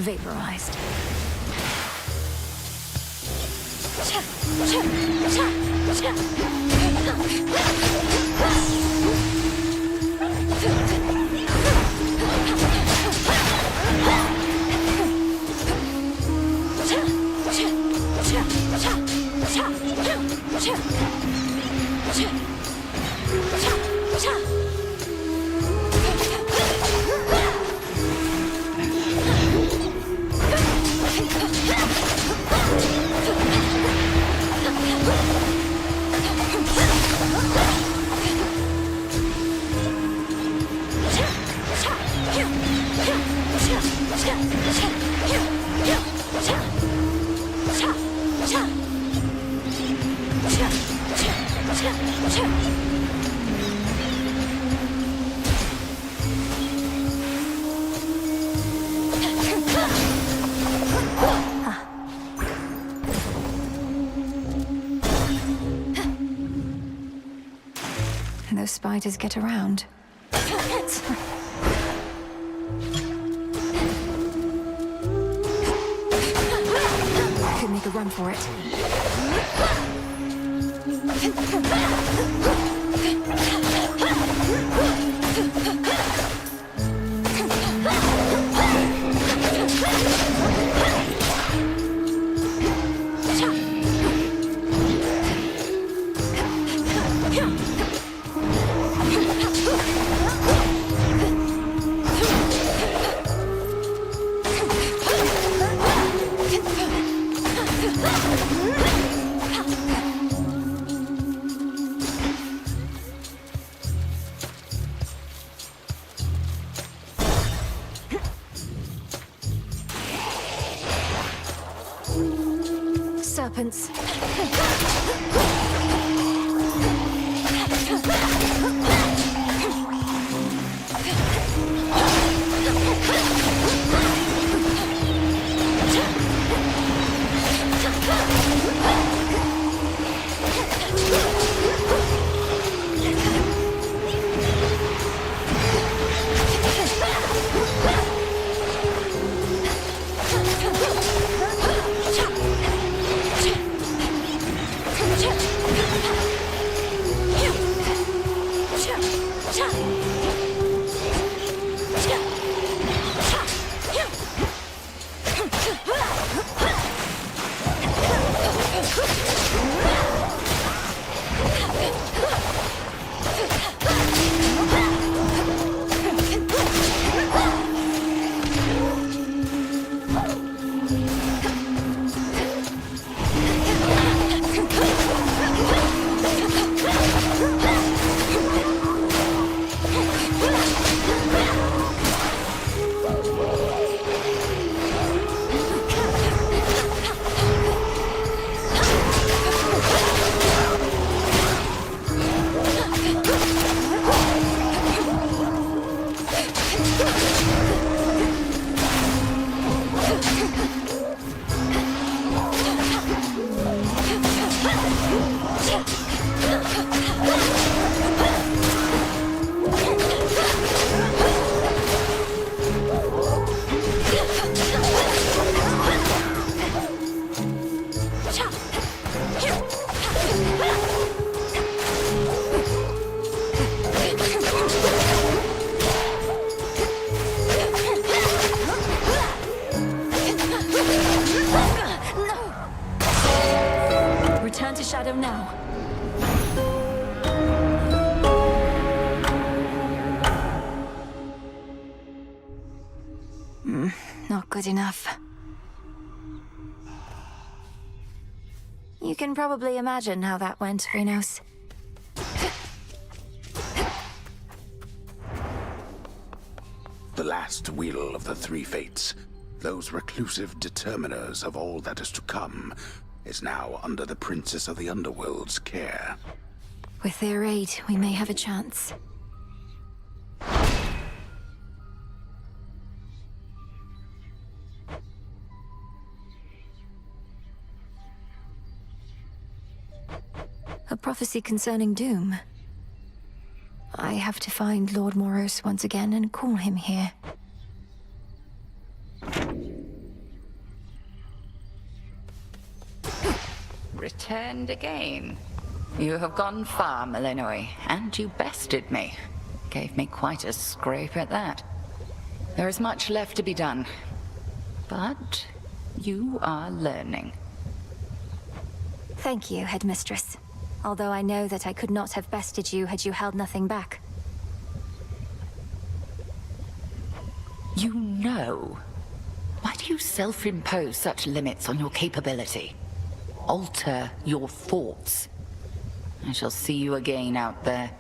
Vaporized. Those spiders get around. Could make a run for it. Serpents. Return to Shadow now. Not good enough. You can probably imagine how that went, Reynos. The last wheel of the three fates, those reclusive determiners of all that is to come, is now under the Princess of the Underworld's care. With their aid, we may have a chance. A prophecy concerning doom. I have to find Lord Moros once again and call him here. Returned again. You have gone far, Malinois, and you bested me. Gave me quite a scrape at that. There is much left to be done. But you are learning. Thank you, Headmistress. Although I know that I could not have bested you had you held nothing back. You know. Why do you self-impose such limits on your capability? Alter your thoughts. I shall see you again out there.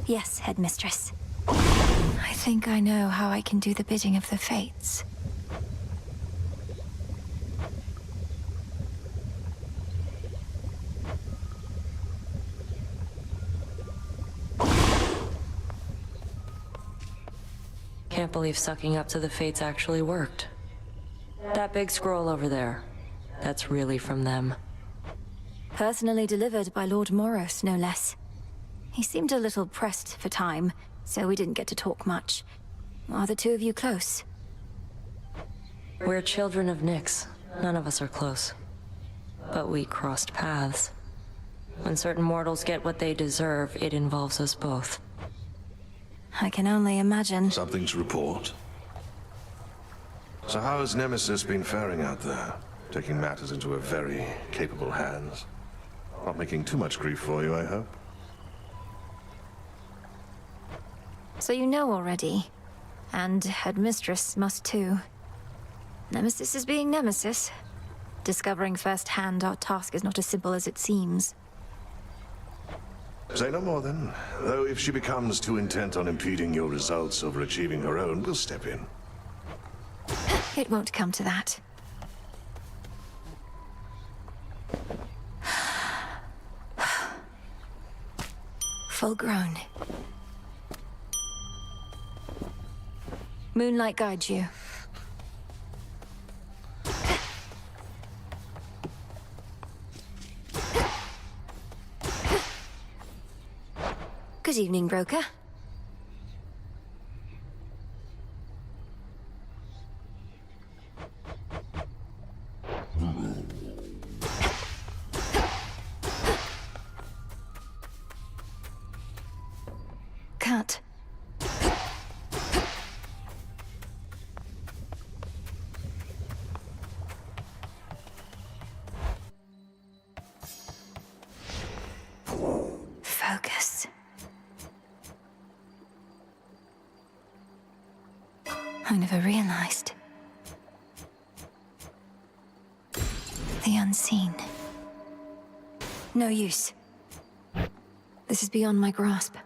Yes, Headmistress. I think I know how I can do the bidding of the Fates. Can't believe sucking up to the Fates actually worked. That big scroll over there, that's really from them. Personally delivered by Lord Moros, no less. He seemed a little pressed for time, so we didn't get to talk much. Are the two of you close? We're children of Nyx. None of us are close. But we crossed paths. When certain mortals get what they deserve, it involves us both. I can only imagine. Something to report? So how has Nemesis been faring out there? Taking matters into her very capable hands. Not making too much grief for you, I hope? So you know already. And Headmistress must too. Nemesis is being Nemesis. Discovering firsthand our task is not as simple as it seems. Say no more then. Though if she becomes too intent on impeding your results over achieving her own, we'll step in. It won't come to that. Full grown. Moonlight guides you. Good evening, broker. Cut. Focus. I never realized. The unseen. No use. This is beyond my grasp.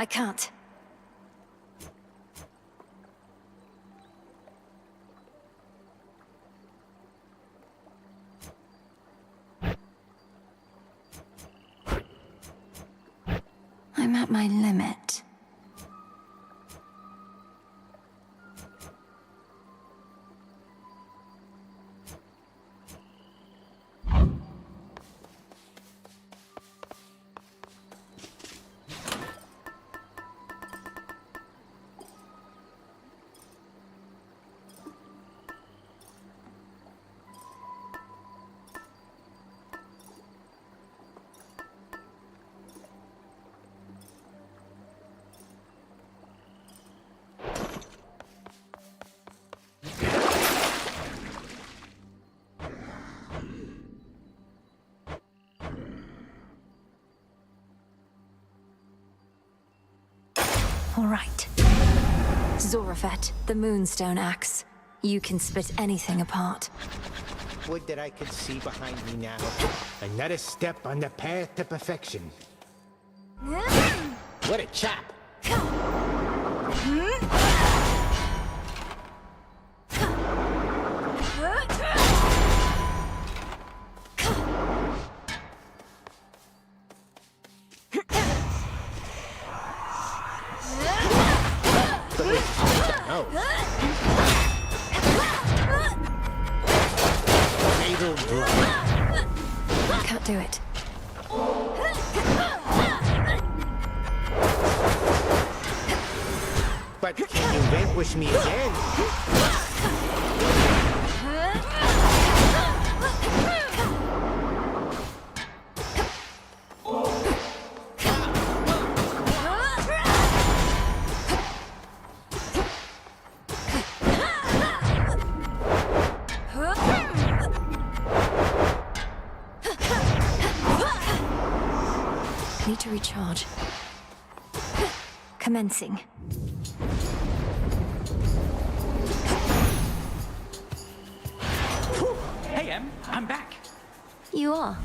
I can't. I'm at my limit. All right. Zorafet, the Moonstone Axe. You can split anything apart. Would that I could see behind me now. Another step on the path to perfection. What a chop! Oh. Fatal blow. Can't do it. But can you vanquish me again? Need to recharge. Commencing. Hey, Em, I'm back. You are.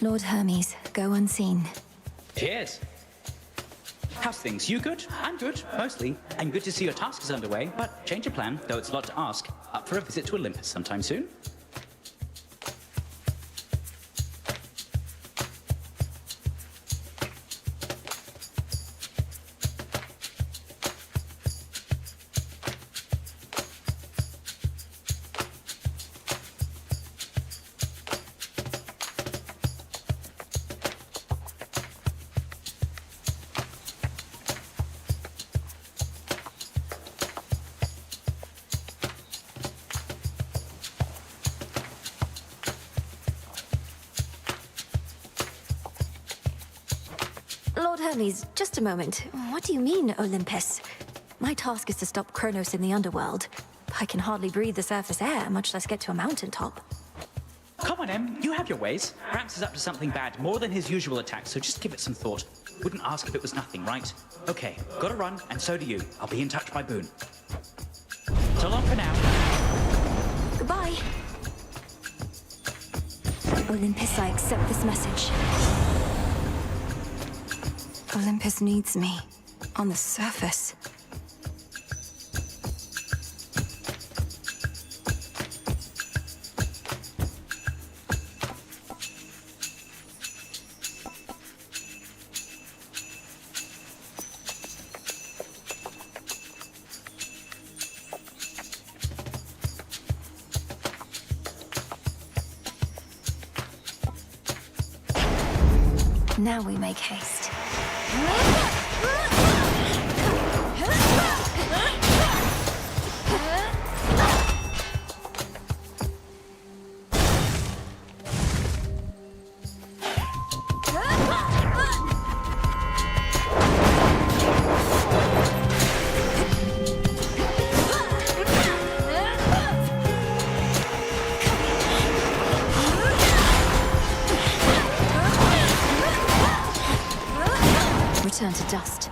Lord Hermes, go unseen. Cheers. How's things? You good? I'm good, mostly. And good to see your task is underway, but change of plan, though it's a lot to ask. Up for a visit to Olympus sometime soon? Lord Hermes, just a moment. What do you mean, Olympus? My task is to stop Kronos in the underworld. I can hardly breathe the surface air, much less get to a mountaintop. Come on, Em, you have your ways. Gramps is up to something bad, more than his usual attack, so just give it some thought. Wouldn't ask if it was nothing, right? Okay, gotta run, and so do you. I'll be in touch by Boone. So long for now. Goodbye. Olympus, I accept this message. Olympus needs me. On the surface. Now we make haste. Return to dust.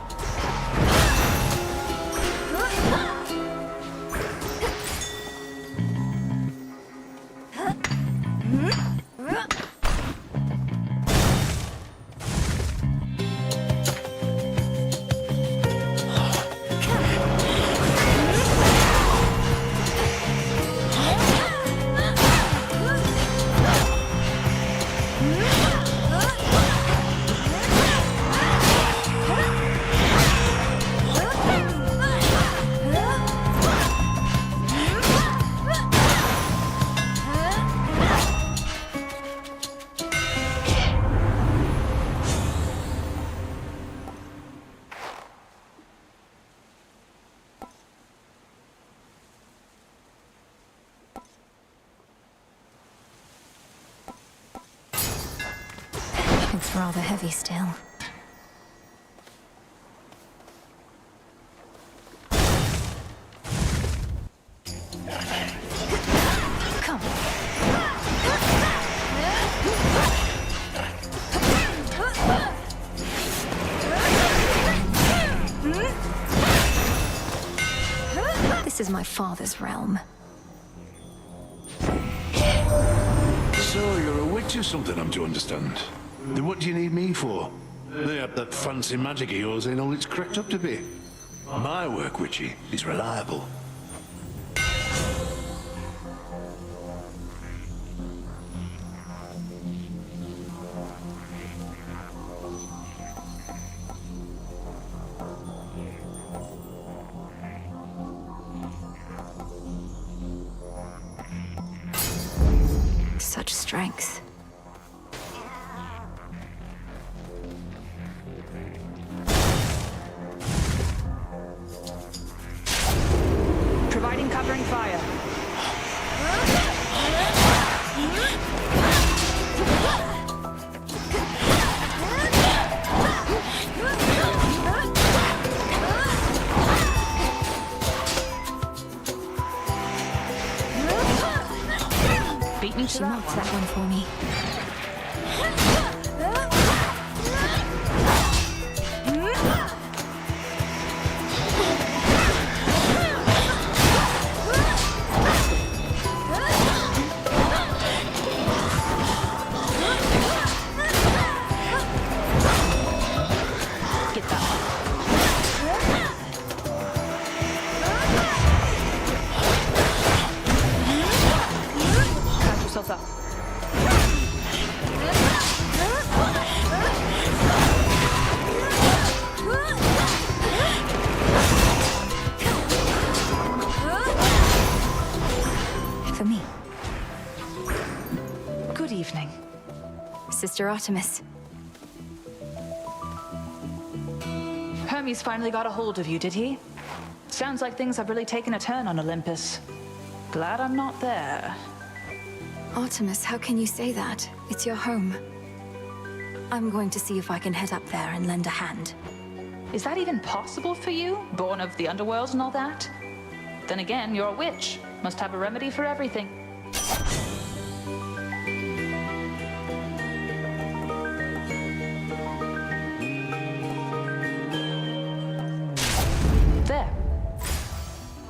It's rather heavy still. Come. This is my father's realm. So you're a witch or something, I'm to understand. Then what do you need me for? That fancy magic of yours ain't all it's cracked up to be. My work, witchy, is reliable. Such strength. Providing covering fire. Beat me to She that marked one. that one for me. Get that one. Catch yourself up. For me. Good evening. Sister Artemis. Hermes finally got a hold of you, did he? Sounds like things have really taken a turn on Olympus. Glad I'm not there. Artemis, how can you say that? It's your home. I'm going to see if I can head up there and lend a hand. Is that even possible for you? Born of the underworld and all that? Then again, you're a witch. Must have a remedy for everything. There.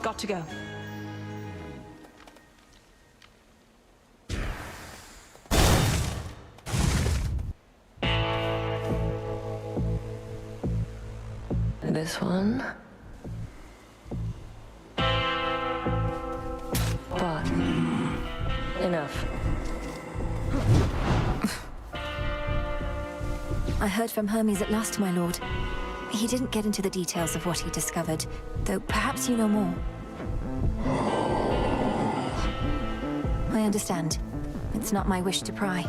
Got to go. This one. But enough. I heard from Hermes at last, my lord. He didn't get into the details of what he discovered, though perhaps you know more. I understand. It's not my wish to pry.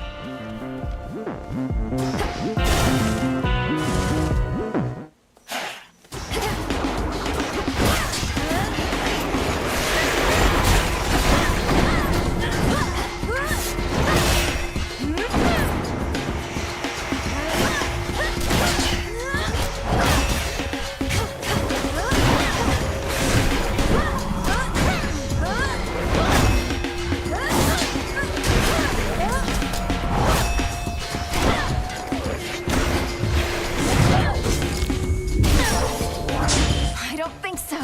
I don't think so.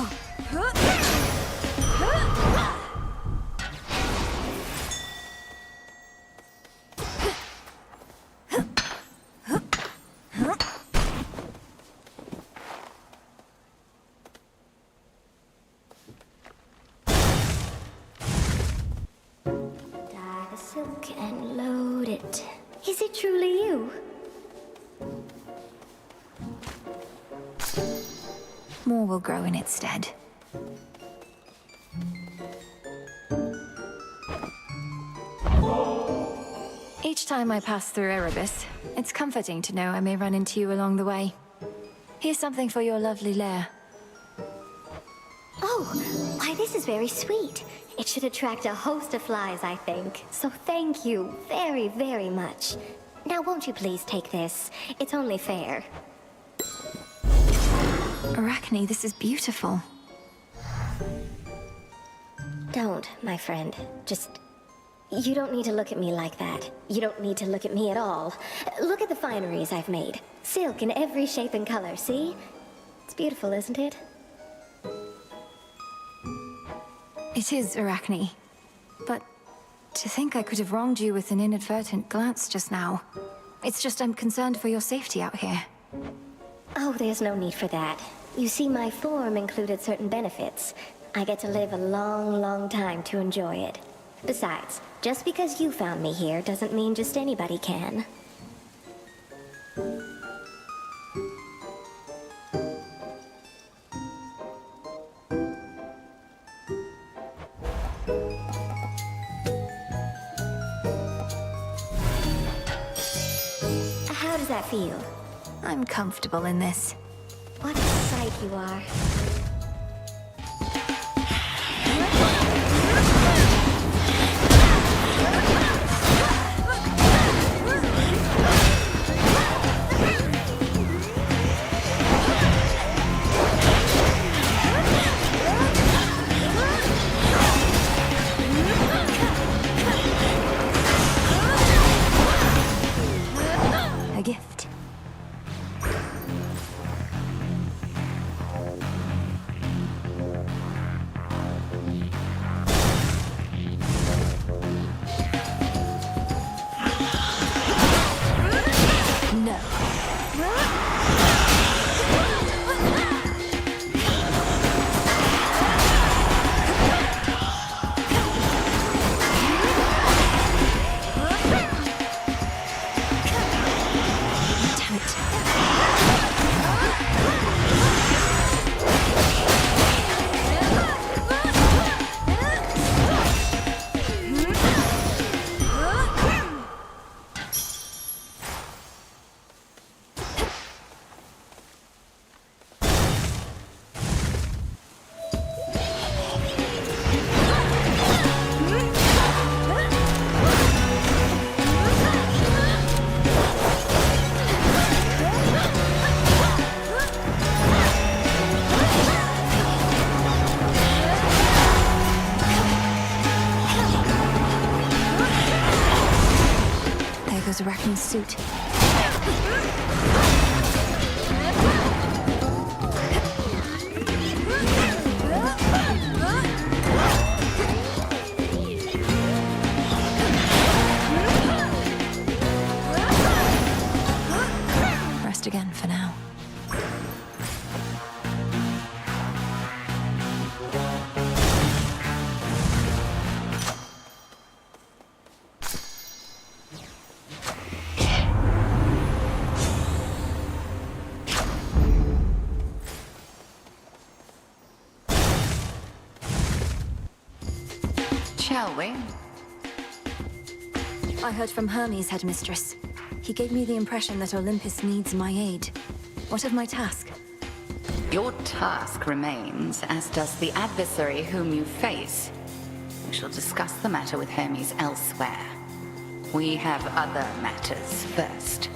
Dye the silk and load it. Is it truly you? More will grow in its stead. Each time I pass through Erebus, it's comforting to know I may run into you along the way. Here's something for your lovely lair. Oh, why this is very sweet. It should attract a host of flies, I think. So thank you very, very much. Now won't you please take this? It's only fair. Arachne, this is beautiful. Don't, my friend. Just... You don't need to look at me like that. You don't need to look at me at all. Look at the fineries I've made. Silk in every shape and color, see? It's beautiful, isn't it? It is Arachne. But to think I could have wronged you with an inadvertent glance just now. It's just I'm concerned for your safety out here. Oh, there's no need for that. You see, my form included certain benefits. I get to live a long, long time to enjoy it. Besides, just because you found me here doesn't mean just anybody can. How does that feel? I'm comfortable in this. What a sight you are. A gift. No. Damn it. There goes Arachne's suit. Rest again for now. Shall we? I heard from Hermes, headmistress. He gave me the impression that Olympus needs my aid. What of my task? Your task remains, as does the adversary whom you face. We shall discuss the matter with Hermes elsewhere. We have other matters first.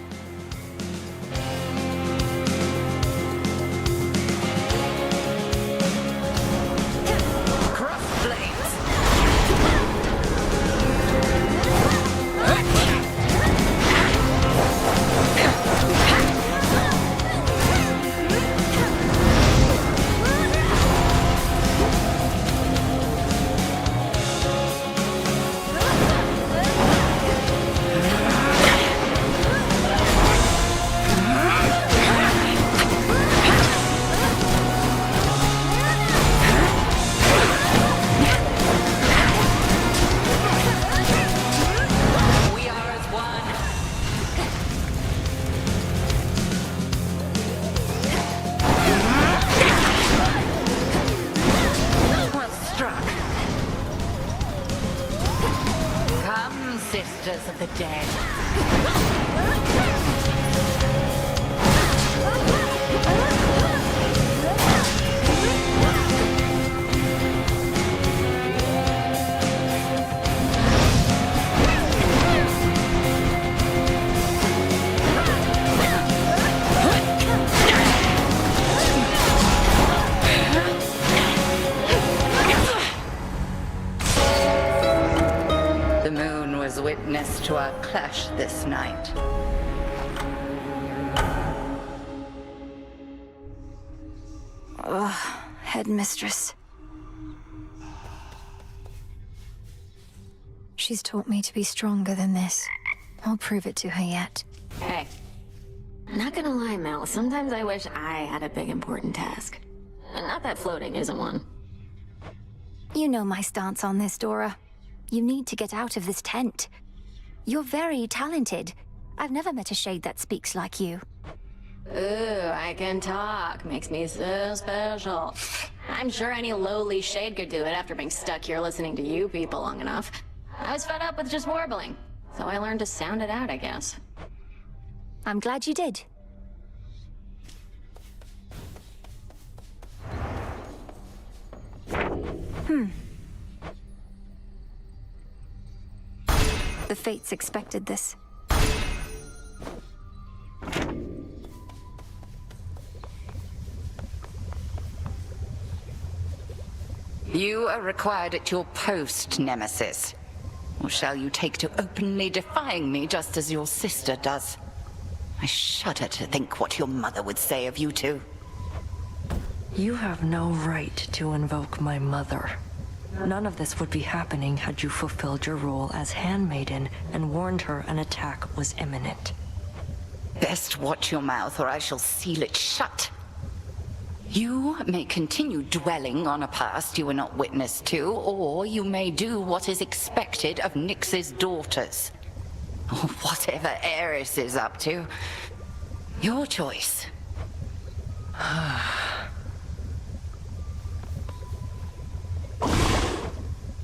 Sisters of the Dead. The moon was witness to our clash this night. Ugh, headmistress. She's taught me to be stronger than this. I'll prove it to her yet. Hey. Not gonna lie, Mel. Sometimes I wish I had a big important task. And not that floating isn't one. You know my stance on this, Dora. You need to get out of this tent. You're very talented. I've never met a shade that speaks like you. Ooh, I can talk. Makes me so special. I'm sure any lowly shade could do it after being stuck here listening to you people long enough. I was fed up with just warbling, so I learned to sound it out, I guess. I'm glad you did. The Fates expected this. You are required at your post, Nemesis. Or shall you take to openly defying me just as your sister does? I shudder to think what your mother would say of you two. You have no right to invoke my mother. None of this would be happening had you fulfilled your role as handmaiden and warned her an attack was imminent. Best watch your mouth or I shall seal it shut. You may continue dwelling on a past you were not witness to, or you may do what is expected of Nyx's daughters. Or whatever Eris is up to. Your choice.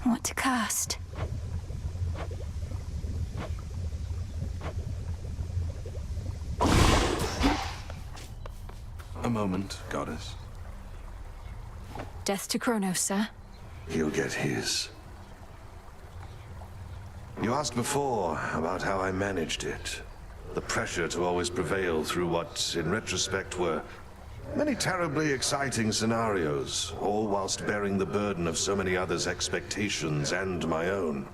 What to cast? A moment, goddess. Death to Kronos, sir. He'll get his. You asked before about how I managed it. The pressure to always prevail through what, in retrospect, were many terribly exciting scenarios, all whilst bearing the burden of so many others' expectations and my own.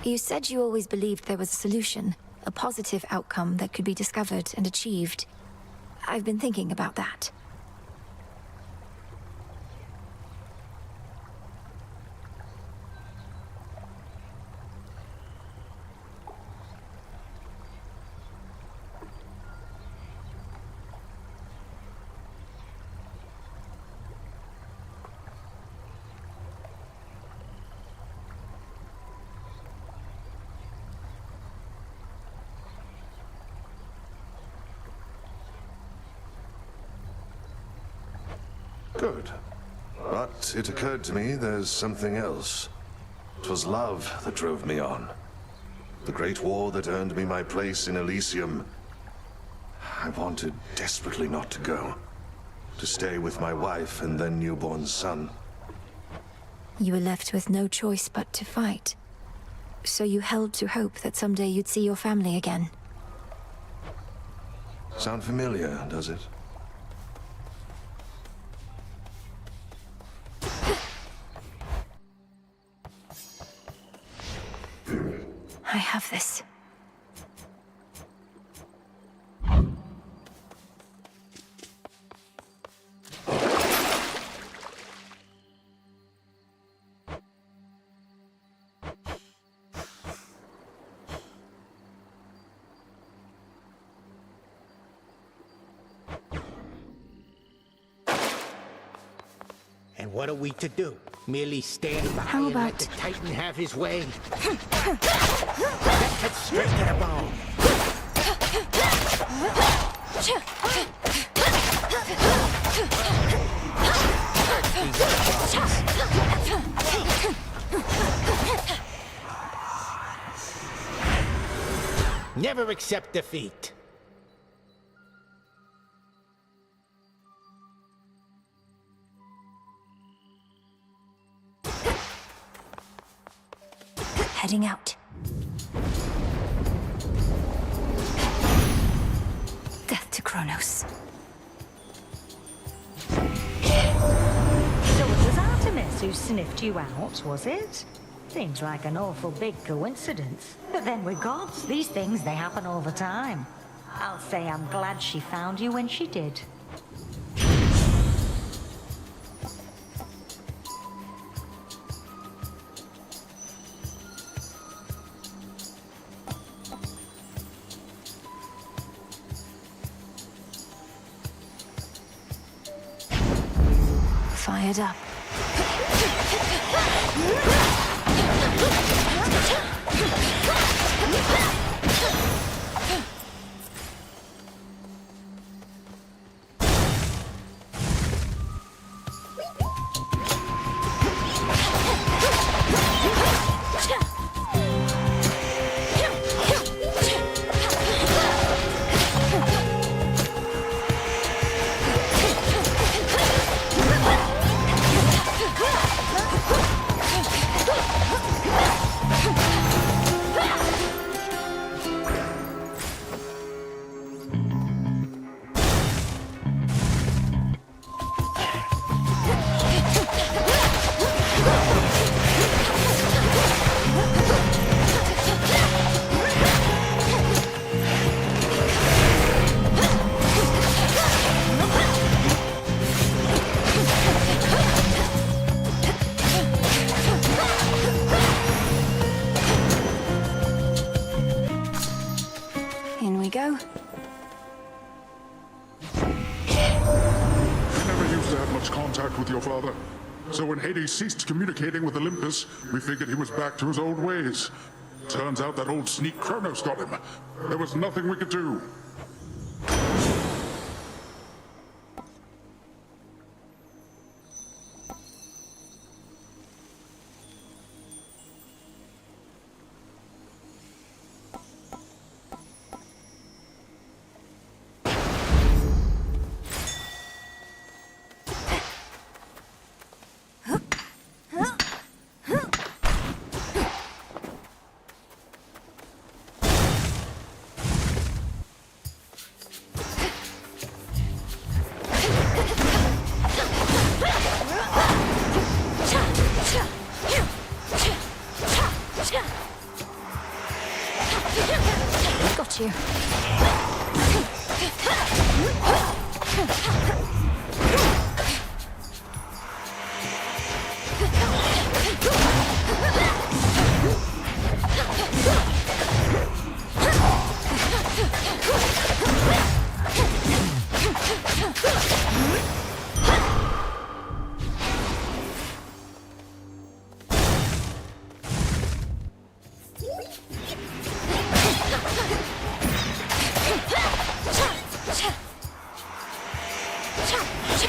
You said you always believed there was a solution, a positive outcome that could be discovered and achieved. I've been thinking about that. Good. But it occurred to me there's something else. 'Twas love that drove me on. The great war that earned me my place in Elysium. I wanted desperately not to go. To stay with my wife and then newborn son. You were left with no choice but to fight. So you held to hope that someday you'd see your family again. Sound familiar, does it? I have this. And what are we to do? Merely stand by How and let about- the Titan have his way? That cuts straight to the bone. Never accept defeat. Heading out. Death to Kronos. So it was Artemis who sniffed you out, was it? Seems like an awful big coincidence. But then we're gods. These things, they happen all the time. I'll say I'm glad she found you when she did. Fired up. In we go. We never used to have much contact with your father. So when Hades ceased communicating with Olympus, we figured he was back to his old ways. Turns out that old sneak Kronos got him. There was nothing we could do. Got you.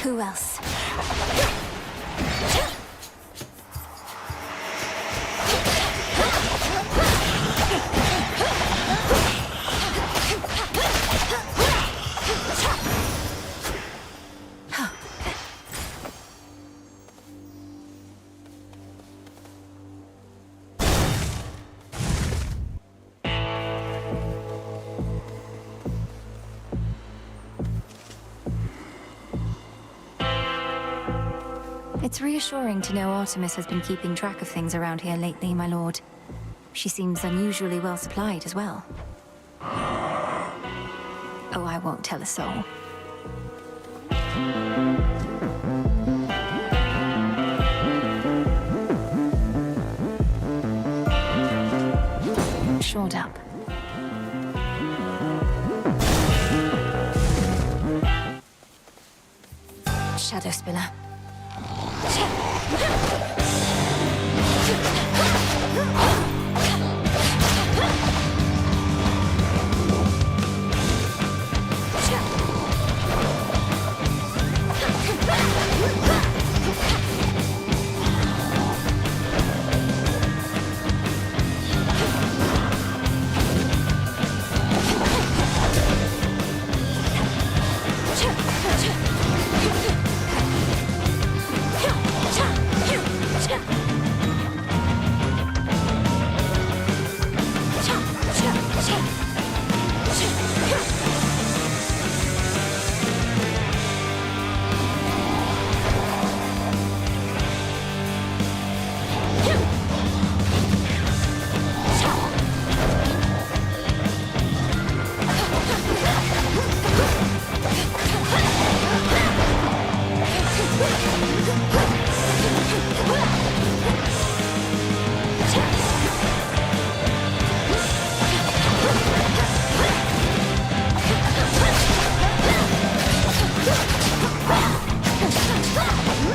Who else? It's reassuring to know Artemis has been keeping track of things around here lately, my lord. She seems unusually well supplied as well. Oh, I won't tell a soul. Shored up. Shadow Spiller.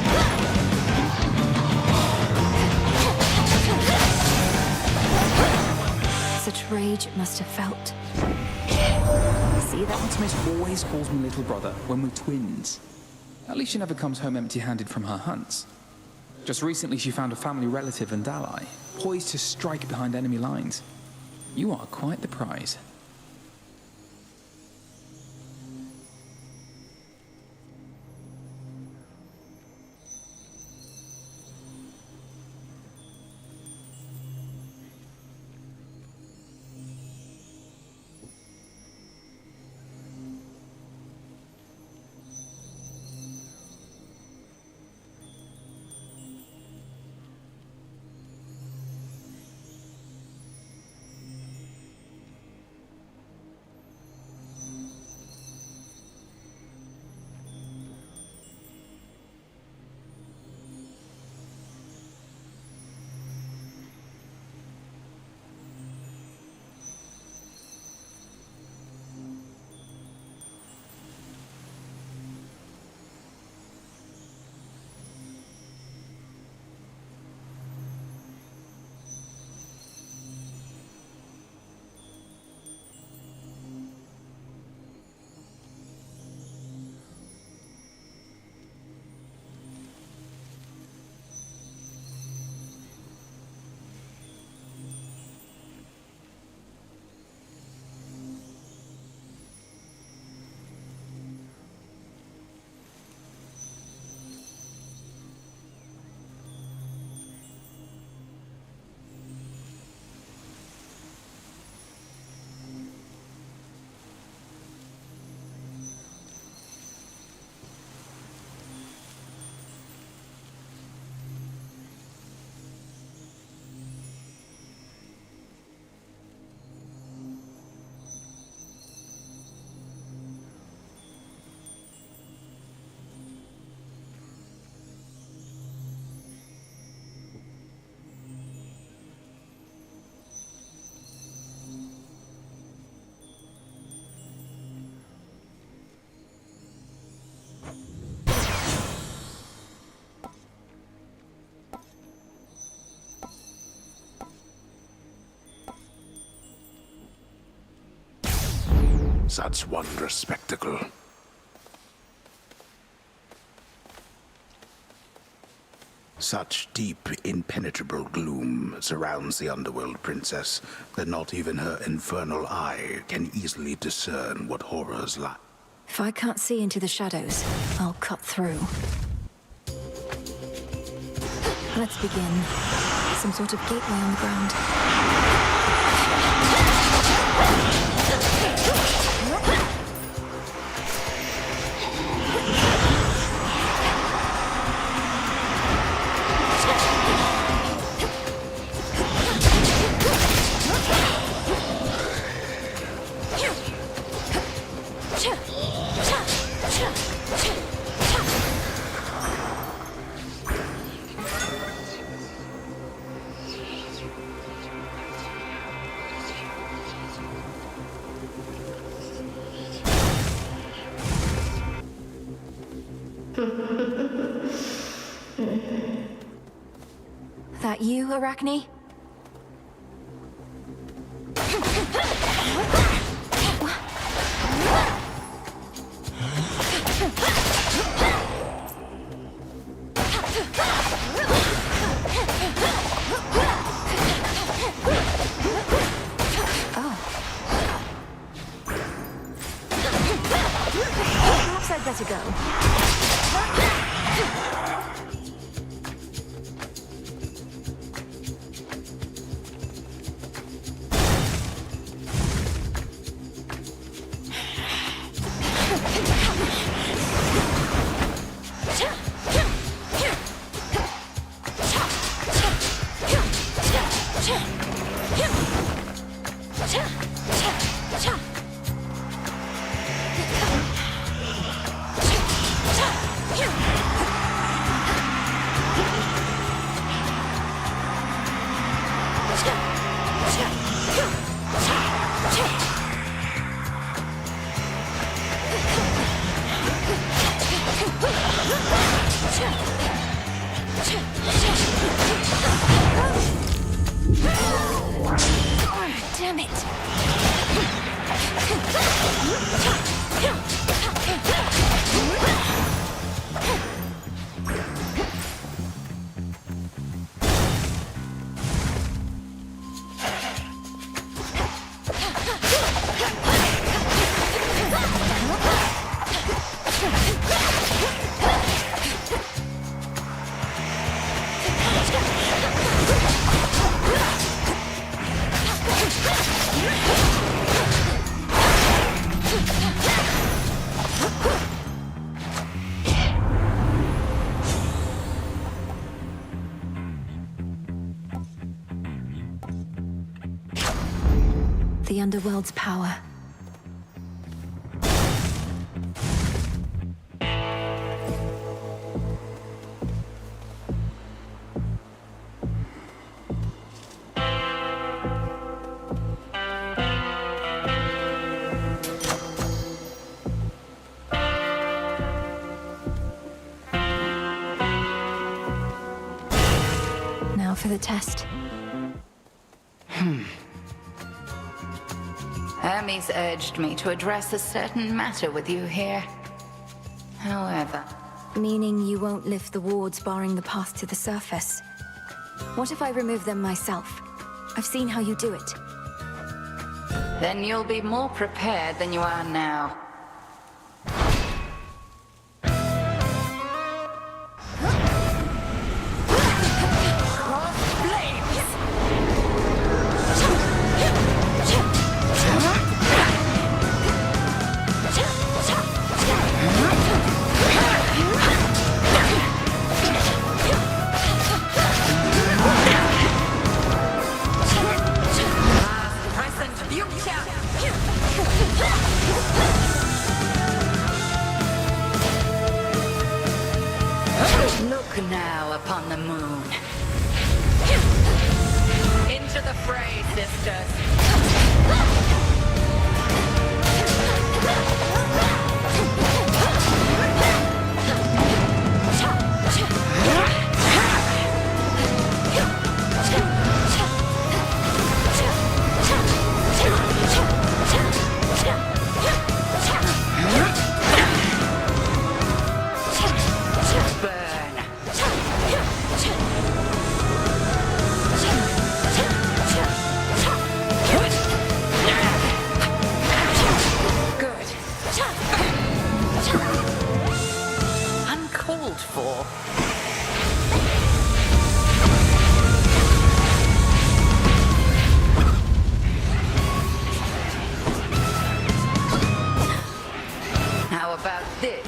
Ah! it must have felt. See that? Artemis always calls me little brother when we're twins. At least she never comes home empty-handed from her hunts. Just recently she found a family relative and ally, poised to strike behind enemy lines. You are quite the prize. Such wondrous spectacle. Such deep, impenetrable gloom surrounds the underworld, Princess, that not even her infernal eye can easily discern what horrors lie. If I can't see into the shadows, I'll cut through. Let's begin. Some sort of gateway on the ground. That you, Arachne? Perhaps I'd better go. the Underworld's power. Now for the test. Hermes urged me to address a certain matter with you here. However... Meaning you won't lift the wards barring the path to the surface? What if I remove them myself? I've seen how you do it. Then you'll be more prepared than you are now. Look now upon the moon. Into the fray, sisters. How about this?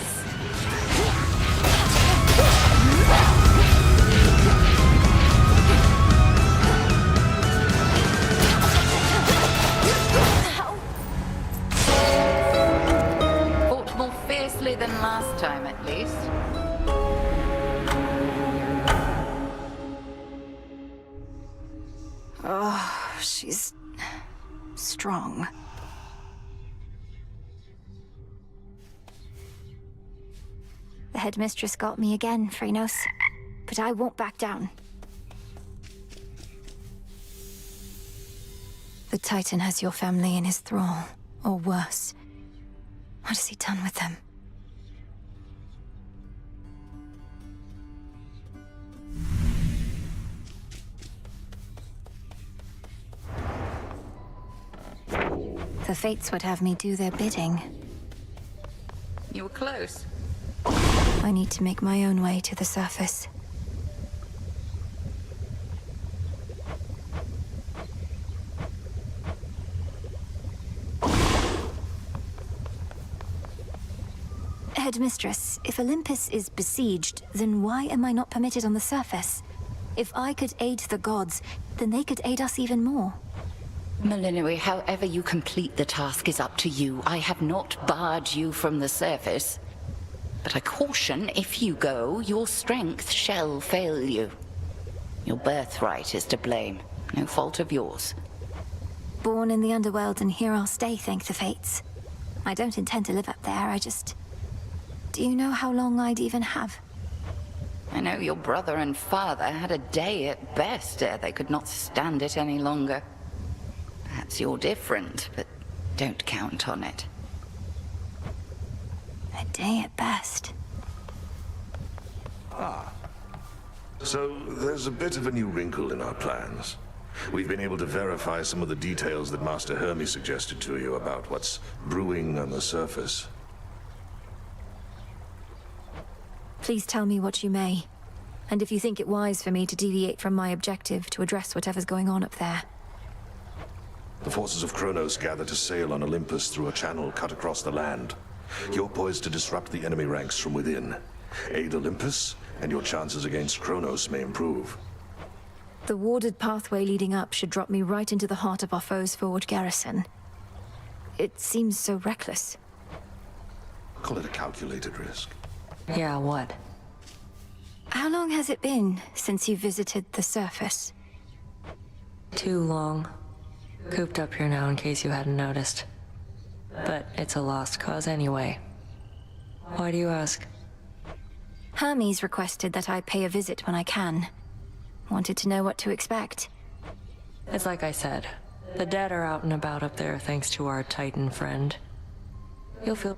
Fought more fiercely than last time, at least. Oh, she's strong. The headmistress got me again, Phrynos. But I won't back down. The Titan has your family in his thrall, or worse. What has he done with them? The Fates would have me do their bidding. You were close. I need to make my own way to the surface. Headmistress, if Olympus is besieged, then why am I not permitted on the surface? If I could aid the gods, then they could aid us even more. Melinoe, however you complete the task is up to you. I have not barred you from the surface. But I caution, if you go, your strength shall fail you. Your birthright is to blame. No fault of yours. Born in the underworld, and here I'll stay, thank the Fates. I don't intend to live up there, I just... Do you know how long I'd even have? I know your brother and father had a day at best ere they could not stand it any longer. Perhaps you're different, but don't count on it. A day at best. So, there's a bit of a new wrinkle in our plans. We've been able to verify some of the details that Master Hermes suggested to you about what's brewing on the surface. Please tell me what you may. And if you think it wise for me to deviate from my objective to address whatever's going on up there. The forces of Kronos gather to sail on Olympus through a channel cut across the land. You're poised to disrupt the enemy ranks from within. Aid Olympus, and your chances against Kronos may improve. The warded pathway leading up should drop me right into the heart of our foe's forward garrison. It seems so reckless. Call it a calculated risk. Yeah, what? How long has it been since you visited the surface? Too long. Cooped up here now in case you hadn't noticed. But it's a lost cause anyway. Why do you ask? Hermes requested that I pay a visit when I can. Wanted to know what to expect. It's like I said. The dead are out and about up there thanks to our Titan friend. You'll feel...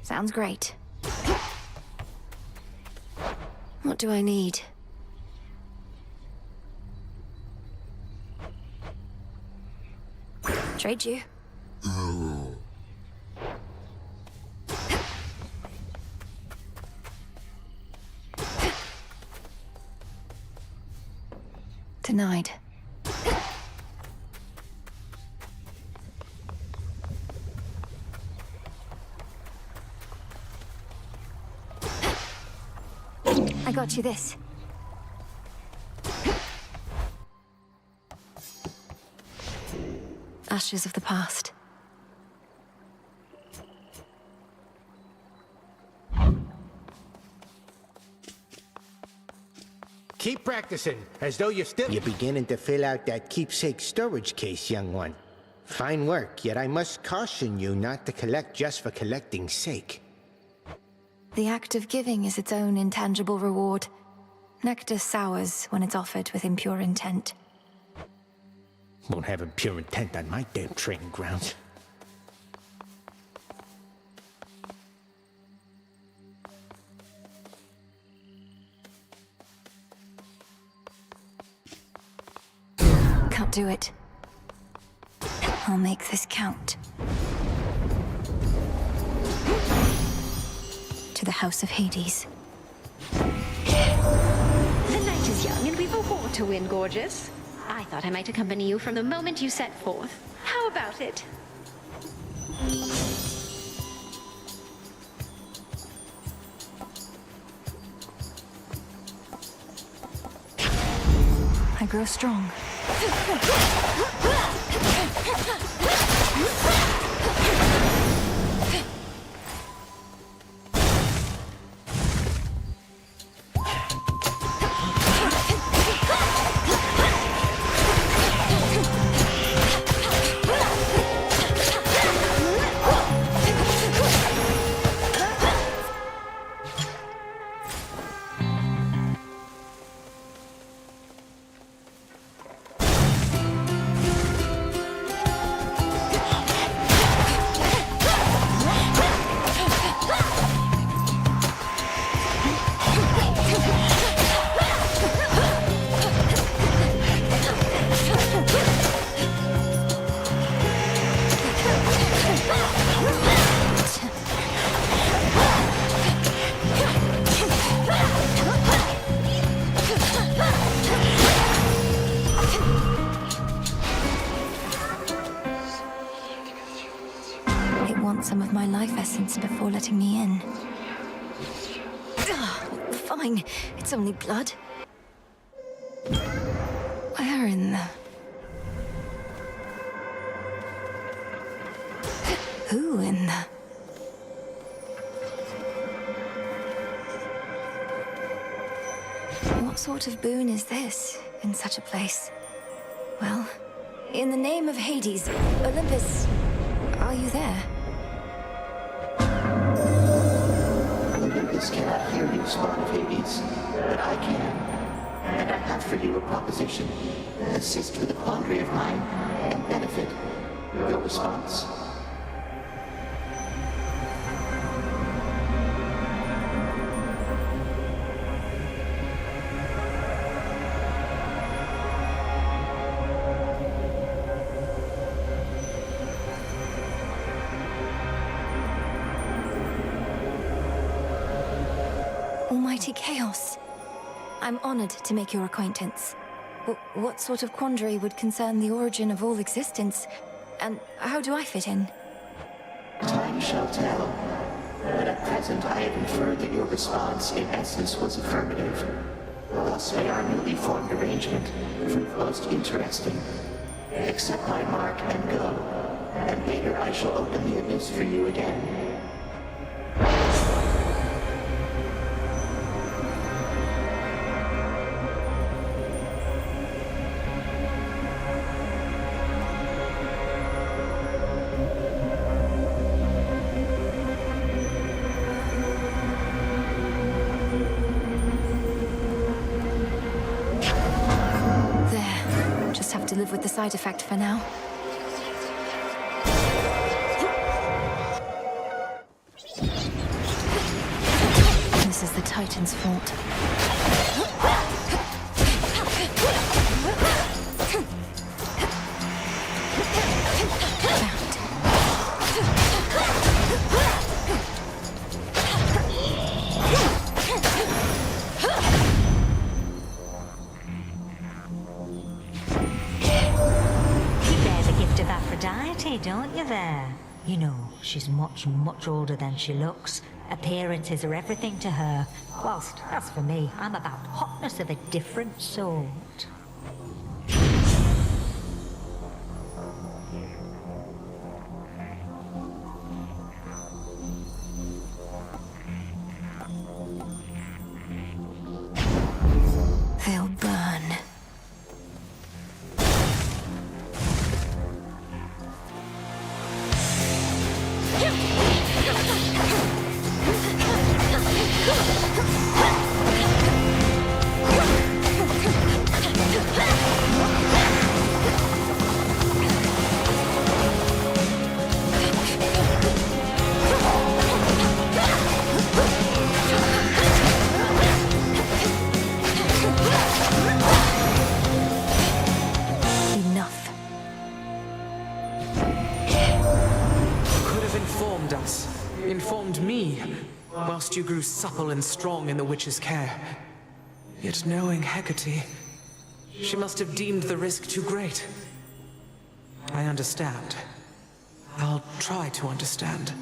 Sounds great. What do I need? Trade you. Denied. I got you this. Ashes of the past. Keep practicing, as though you're still... You're beginning to fill out that keepsake storage case, young one. Fine work, yet I must caution you not to collect just for collecting's sake. The act of giving is its own intangible reward. Nectar sours when it's offered with impure intent. Won't have impure intent on my damn training grounds. Can't do it. I'll make this count. To the House of Hades. The night is young and we've a war to win, gorgeous. I thought I might accompany you from the moment you set forth. How about it? I grow strong. Some of my life essence before letting me in. Fine, it's only blood. Where in the... Who in the... What sort of boon is this in such a place? Well, in the name of Hades, Olympus, are you there? Olympus cannot hear you, Spawn of Hades, but I can. And I have for you a proposition. Assist with a quandary of mine and benefit. Your response? Almighty Chaos. I'm honored to make your acquaintance. What sort of quandary would concern the origin of all existence? And how do I fit in? Time shall tell. But at present I have inferred that your response, in essence, was affirmative. Thus may our newly formed arrangement prove most interesting. Accept my mark and go, and later I shall open the abyss for you again. To live with the side effect for now. This is the Titan's fault. Don't you there? You know, she's much, much older than she looks. Appearances are everything to her. Whilst, as for me, I'm about hotness of a different sort. They'll burn. Informed me, whilst you grew supple and strong in the witch's care. Yet knowing Hecate, she must have deemed the risk too great. I understand. I'll try to understand.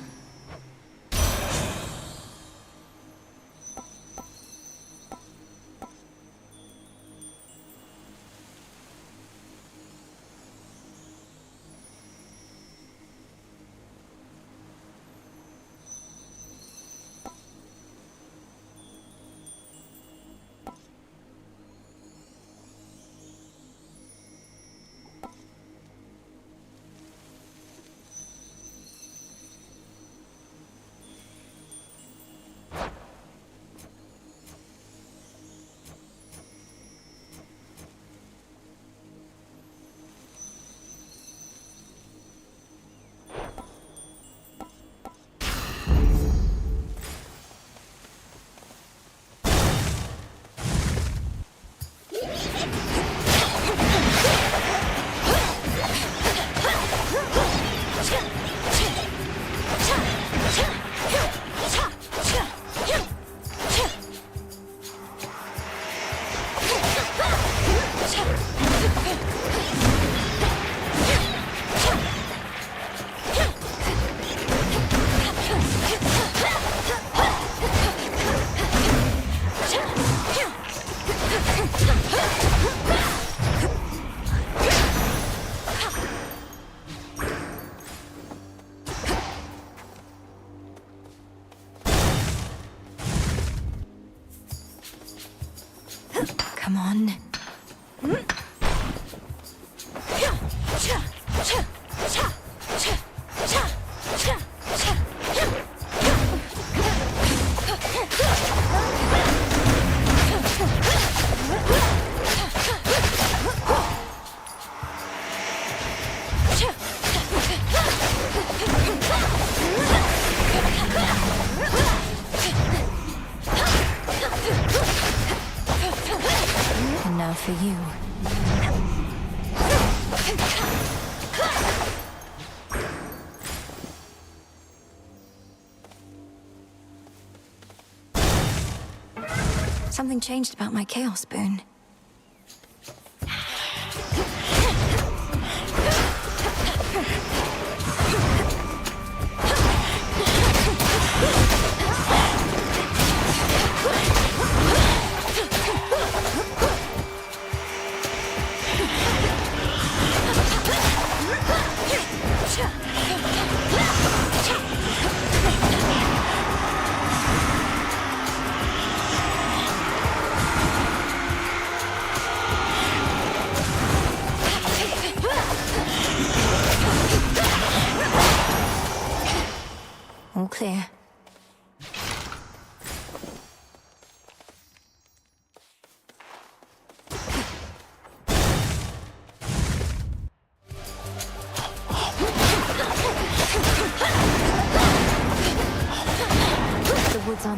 Come on. And now for you. Something changed about my Chaos Boon.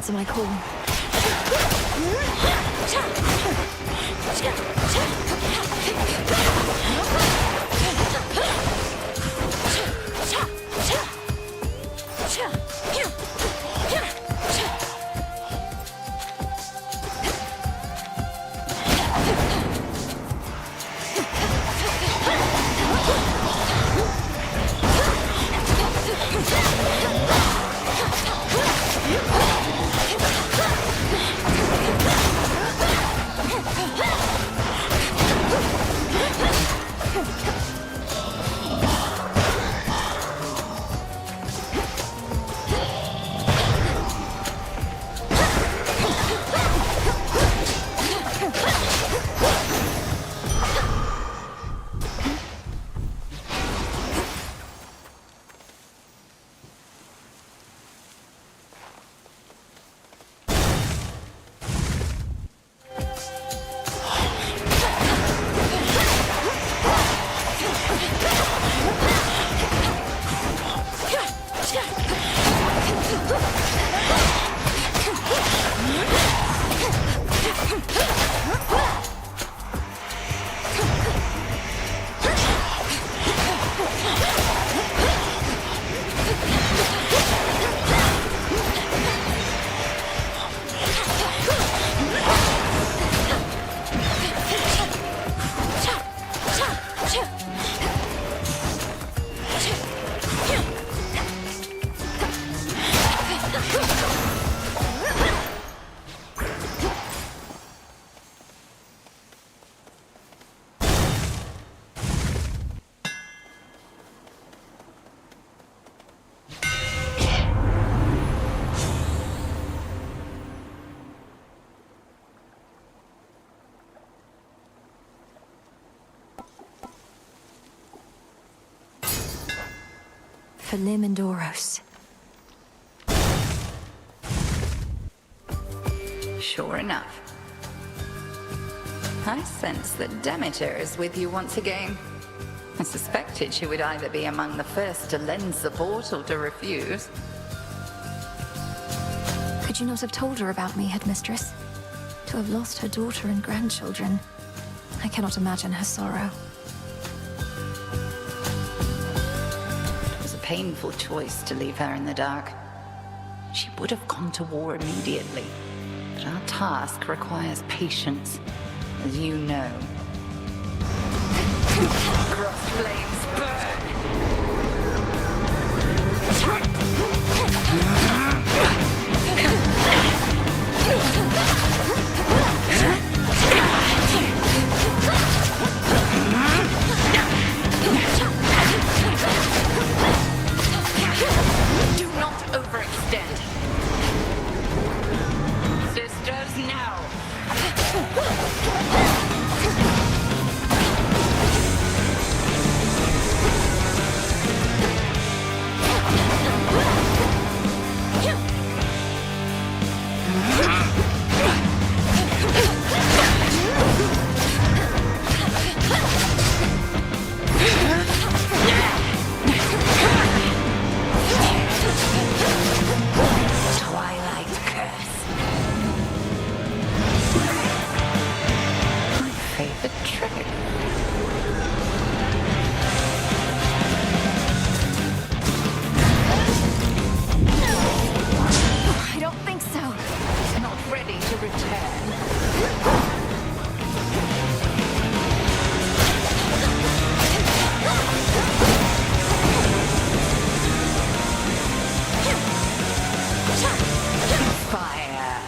answer my call. For Limandoros. Sure enough. I sense that Demeter is with you once again. I suspected she would either be among the first to lend support or to refuse. Could you not have told her about me, Headmistress? To have lost her daughter and grandchildren. I cannot imagine her sorrow. It was a painful choice to leave her in the dark. She would have gone to war immediately. But our task requires patience, as you know. Cross flames burn! Do not overextend. Sisters, now! Twilight curse. My favorite trick. I don't think so. Not ready to return. Fire.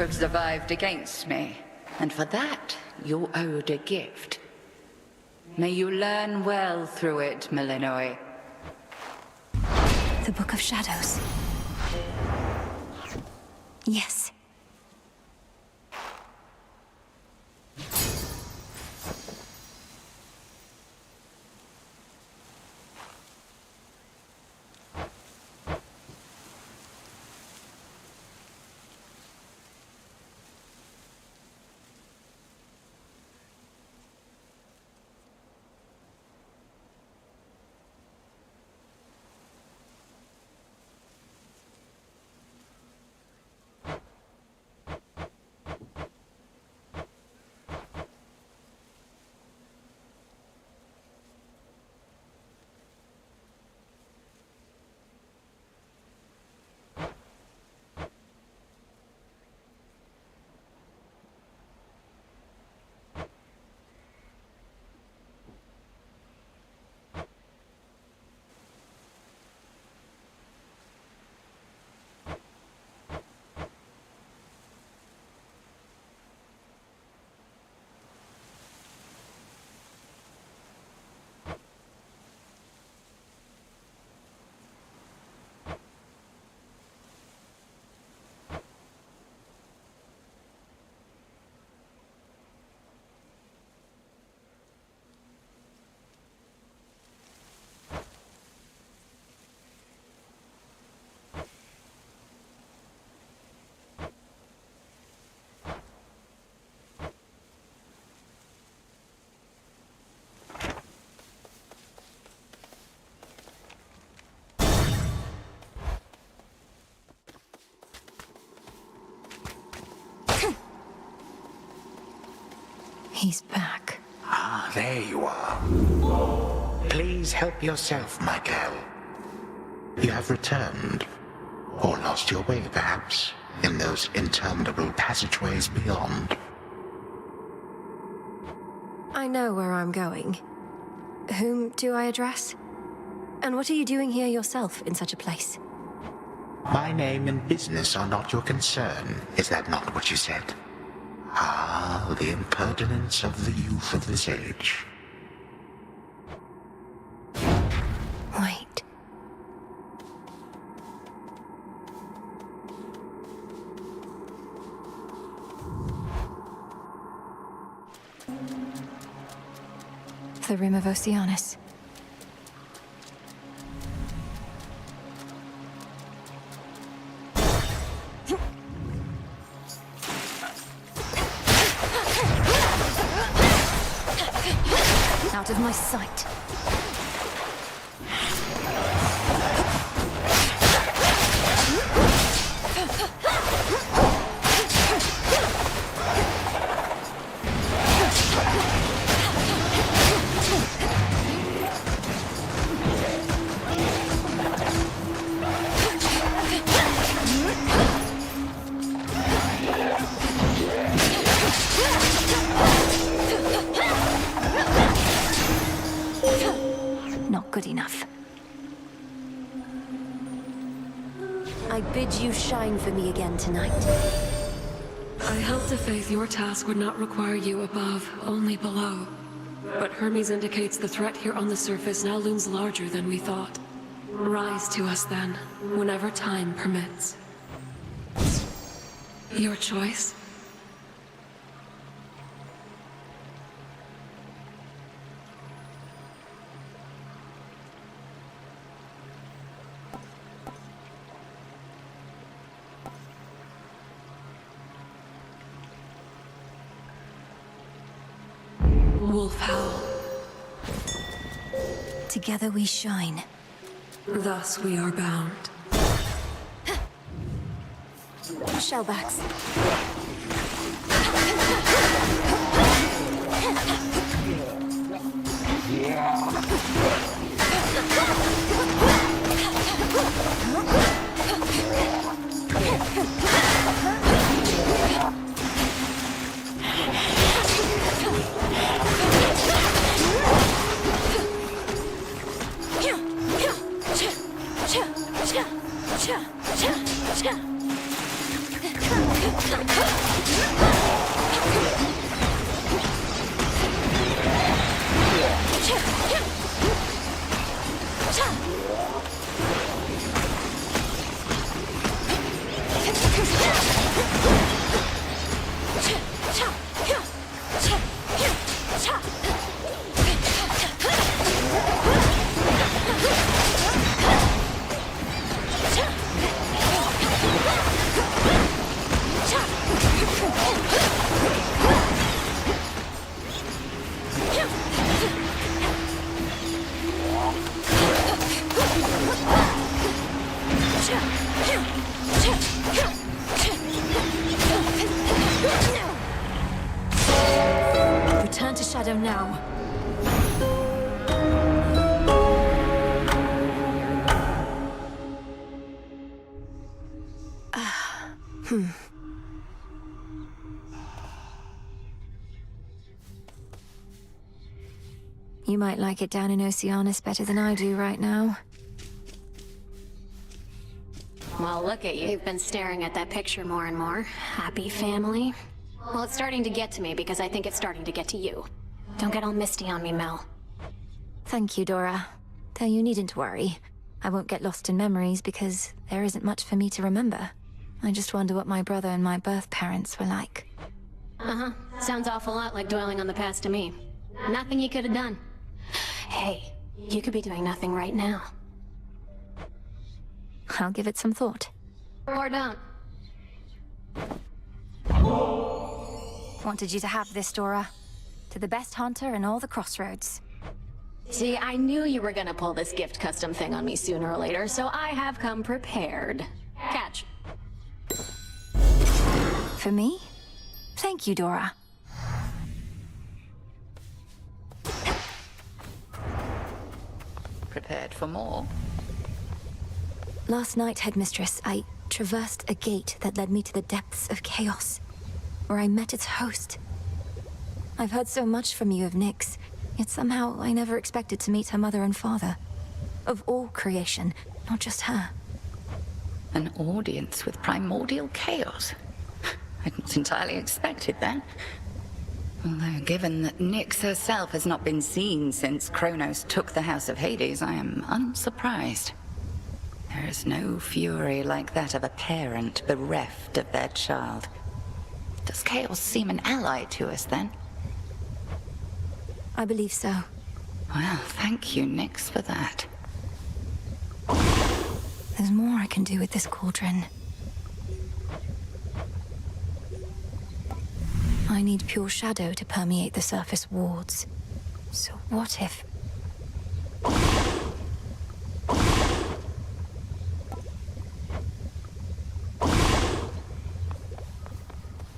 have survived against me, and for that, you're owed a gift. May you learn well through it, Malinois. The Book of Shadows. Yes. He's back. Ah, there you are. Please help yourself, Michael. You have returned. Or lost your way, perhaps, in those interminable passageways beyond. I know where I'm going. Whom do I address? And what are you doing here yourself in such a place? My name and business are not your concern. Is that not what you said? Ah, the impertinence of the youth of this age. Wait. The Rim of Oceanus. Out of my sight. Not good enough. I bid you shine for me again tonight. I held to faith your task would not require you above, only below. But Hermes indicates the threat here on the surface now looms larger than we thought. Rise to us then, whenever time permits. Your choice? Wolf Howl. Together we shine. Thus we are bound. Shellbacks. You might like it down in Oceanus better than I do right now. Well, look at you. You've been staring at that picture more and more. Happy family? Well, it's starting to get to me because I think it's starting to get to you. Don't get all misty on me, Mel. Thank you, Dora. Though you needn't worry. I won't get lost in memories because there isn't much for me to remember. I just wonder what my brother and my birth parents were like. Uh-huh. Sounds awful lot like dwelling on the past to me. Nothing you could have done. Hey, you could be doing nothing right now. I'll give it some thought. Or don't. Wanted you to have this, Dora. To the best hunter in all the Crossroads. See, I knew you were gonna pull this gift custom thing on me sooner or later, so I have come prepared. Catch. For me? Thank you, Dora. Prepared for more? Last night, Headmistress, I traversed a gate that led me to the depths of chaos, where I met its host. I've heard so much from you of Nyx, yet somehow I never expected to meet her mother and father. Of all creation, not just her. An audience with primordial chaos? I'd not entirely expected that. Although, given that Nyx herself has not been seen since Kronos took the House of Hades, I am unsurprised. There is no fury like that of a parent bereft of their child. Does chaos seem an ally to us, then? I believe so. Well, thank you, Nyx, for that. There's more I can do with this cauldron. I need pure shadow to permeate the surface wards. So what if...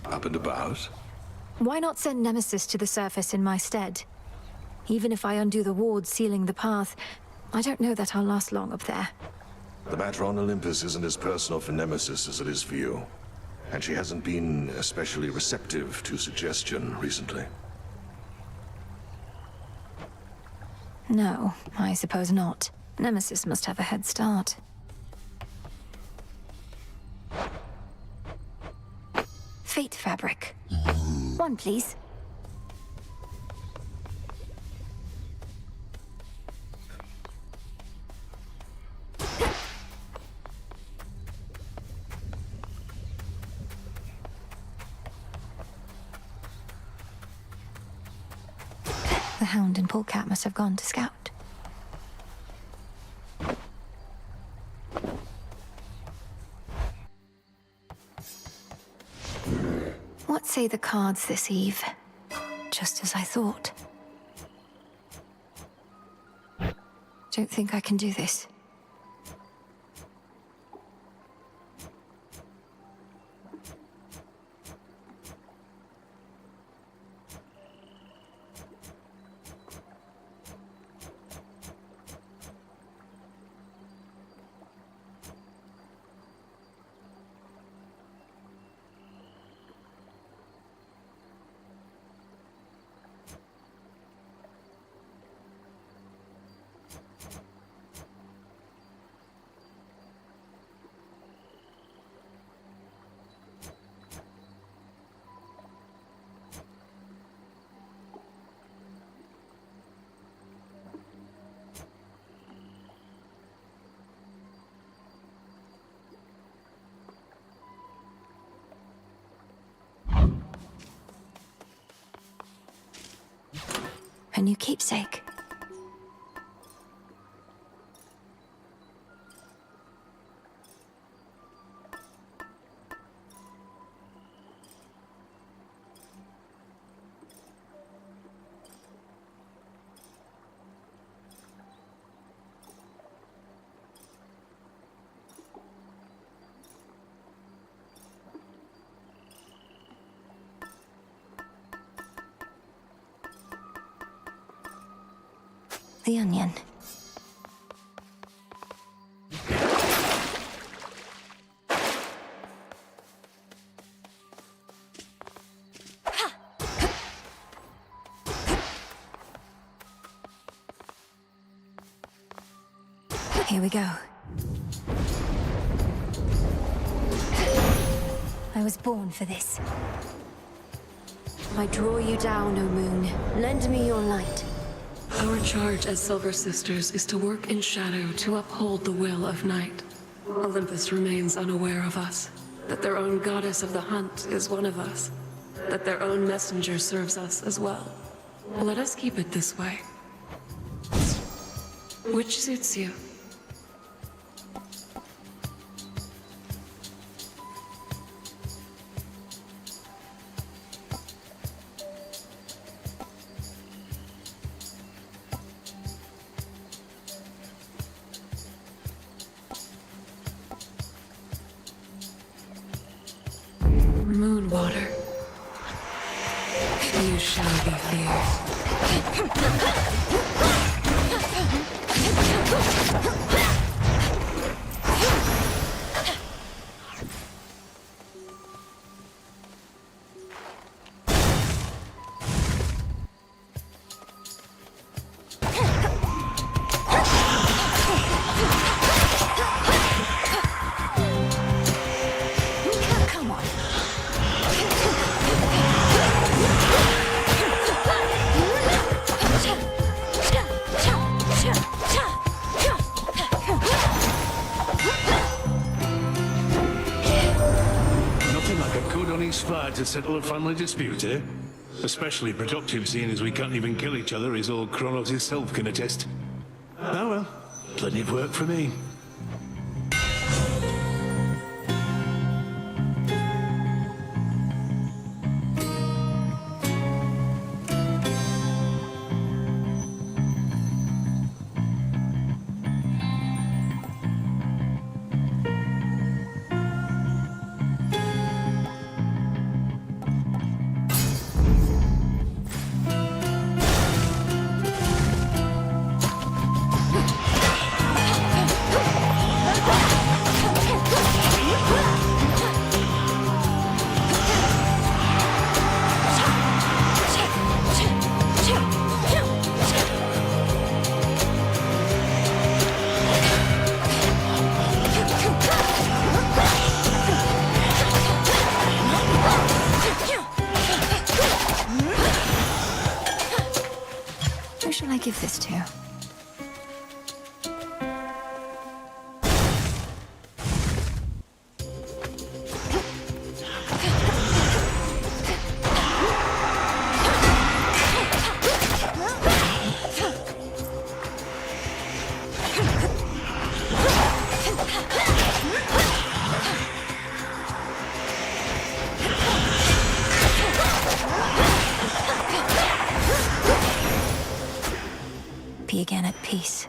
Up and about? Why not send Nemesis to the surface in my stead? Even if I undo the wards sealing the path, I don't know that I'll last long up there. The matter on Olympus isn't as personal for Nemesis as it is for you. And she hasn't been especially receptive to suggestion recently. No, I suppose not. Nemesis must have a head start. Fate fabric. One, please. The Hound and Polecat must have gone to scout. What say the cards this eve? Just as I thought. Don't think I can do this. A new keepsake. The onion. Here we go. I was born for this. I draw you down, O moon. Lend me your light. Our charge as Silver Sisters is to work in shadow to uphold the will of night. Olympus remains unaware of us, that their own goddess of the hunt is one of us, that their own messenger serves us as well. Let us keep it this way. Which suits you? Moonwater. You shall be feared. To settle a family dispute, eh? Especially productive, seeing as we can't even kill each other, as old Kronos himself can attest. Oh well, plenty of work for me. Who shall I give this to? Be again at peace.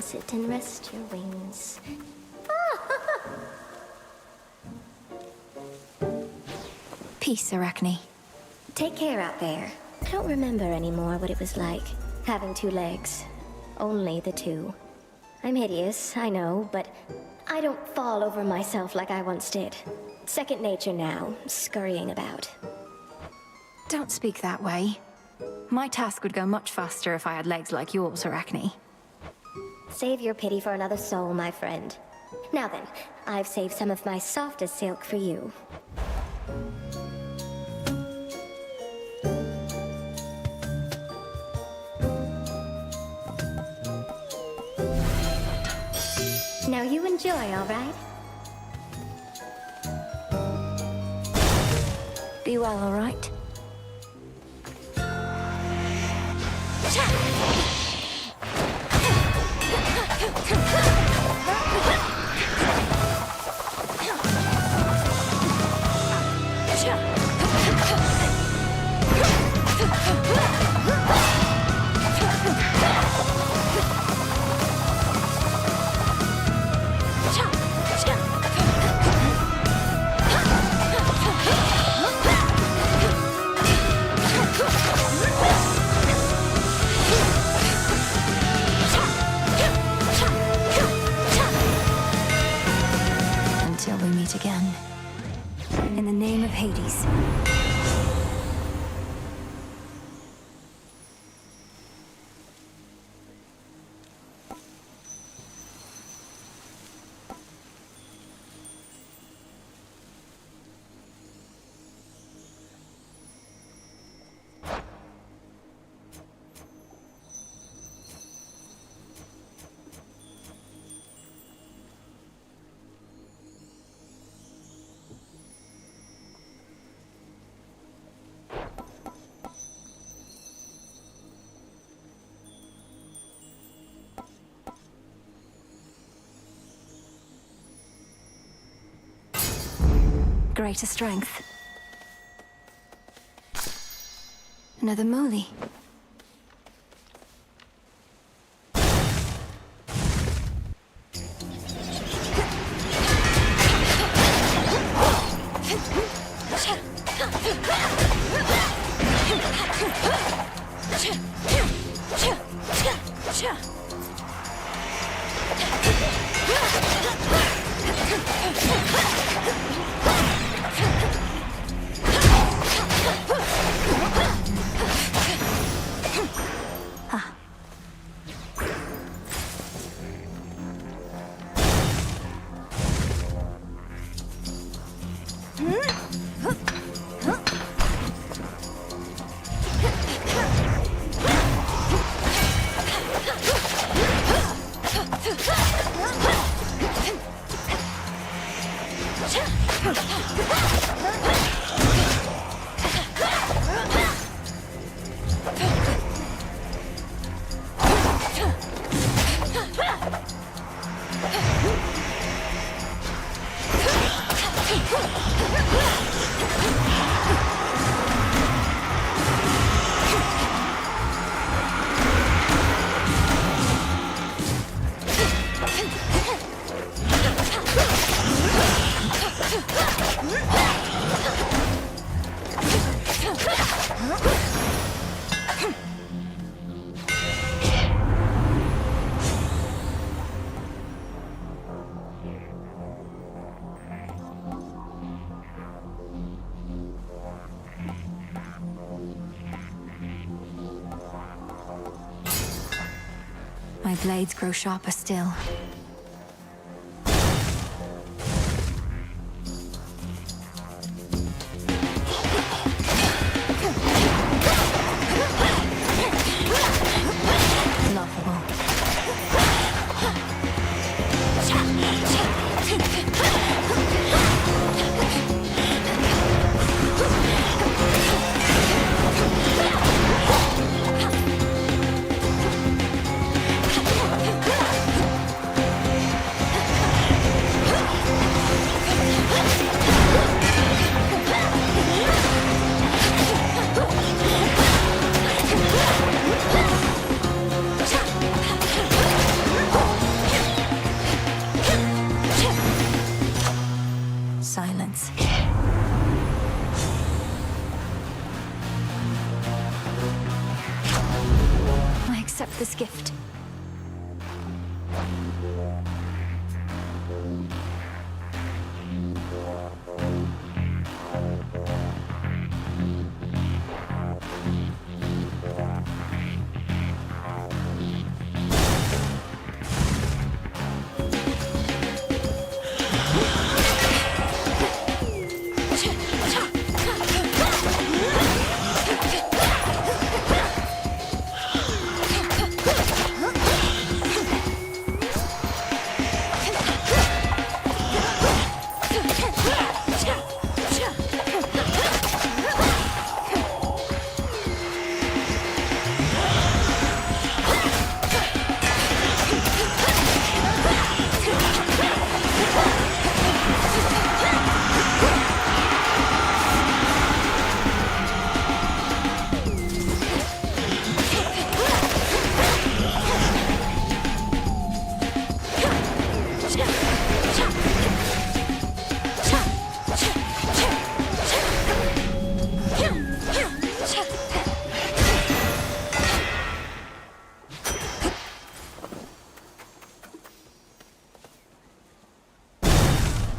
Sit and rest your wings. Peace, Arachne. Take care out there. I don't remember anymore what it was like, having two legs. Only the two. I'm hideous, I know, but I don't fall over myself like I once did. Second nature now, scurrying about. Don't speak that way. My task would go much faster if I had legs like yours, Arachne. Save your pity for another soul, my friend. Now then, I've saved some of my softest silk for you. Now you enjoy, all right? Be well, all right? Until we meet again. In the name of Hades. Greater strength. Another Moli. My blades grow sharper still. Silence. I accept this gift.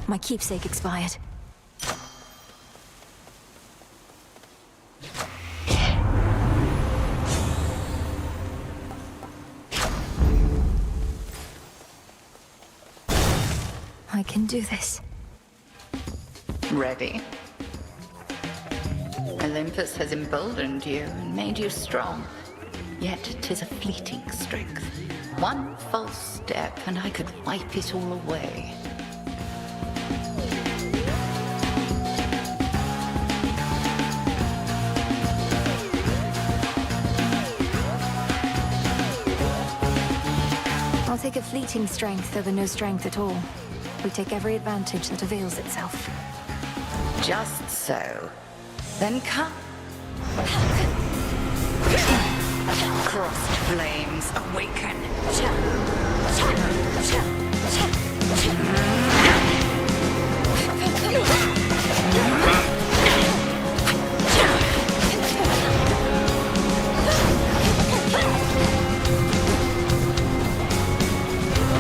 My keepsake expired. I can do this. Ready? Olympus has emboldened you and made you strong. Yet 'tis a fleeting strength. One false step and I could wipe it all away. I'll take a fleeting strength over no strength at all. We take every advantage that avails itself. Just so. Then come. Crossed flames awaken.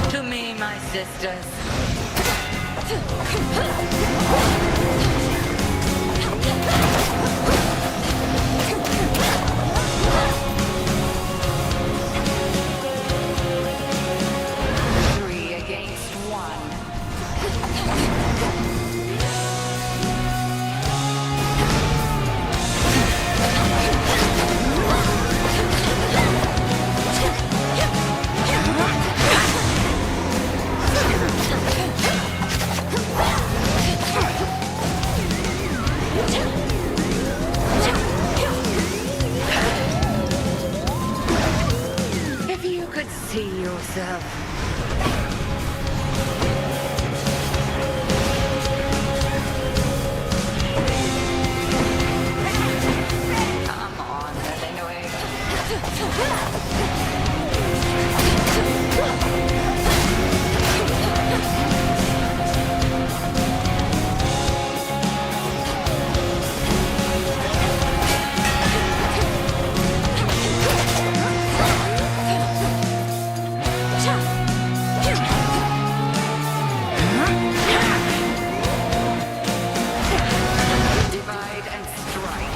To me, my sisters. Three against one. If you could see yourself. Come on, Illinois. Divide and strike.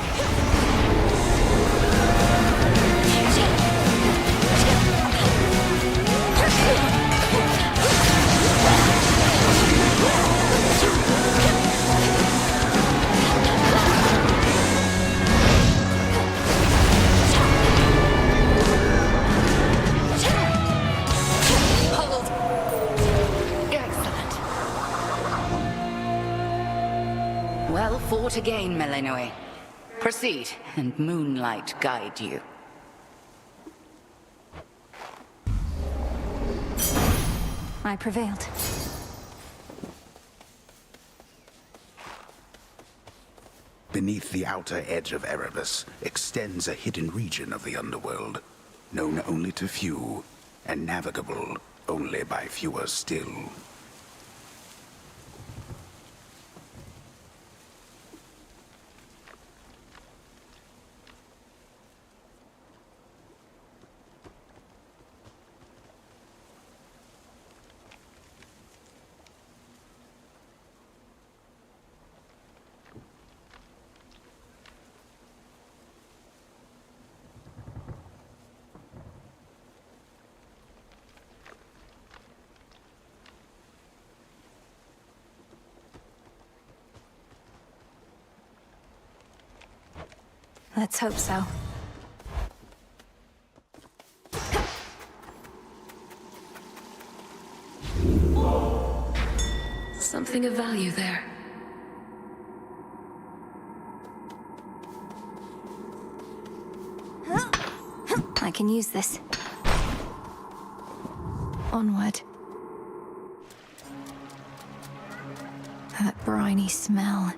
Hold. Excellent. Well fought again, Melinoe. Proceed, and moonlight guide you. I prevailed. Beneath the outer edge of Erebus extends a hidden region of the underworld, known only to few, and navigable only by fewer still. Let's hope so. Something of value there. I can use this. Onward. That briny smell.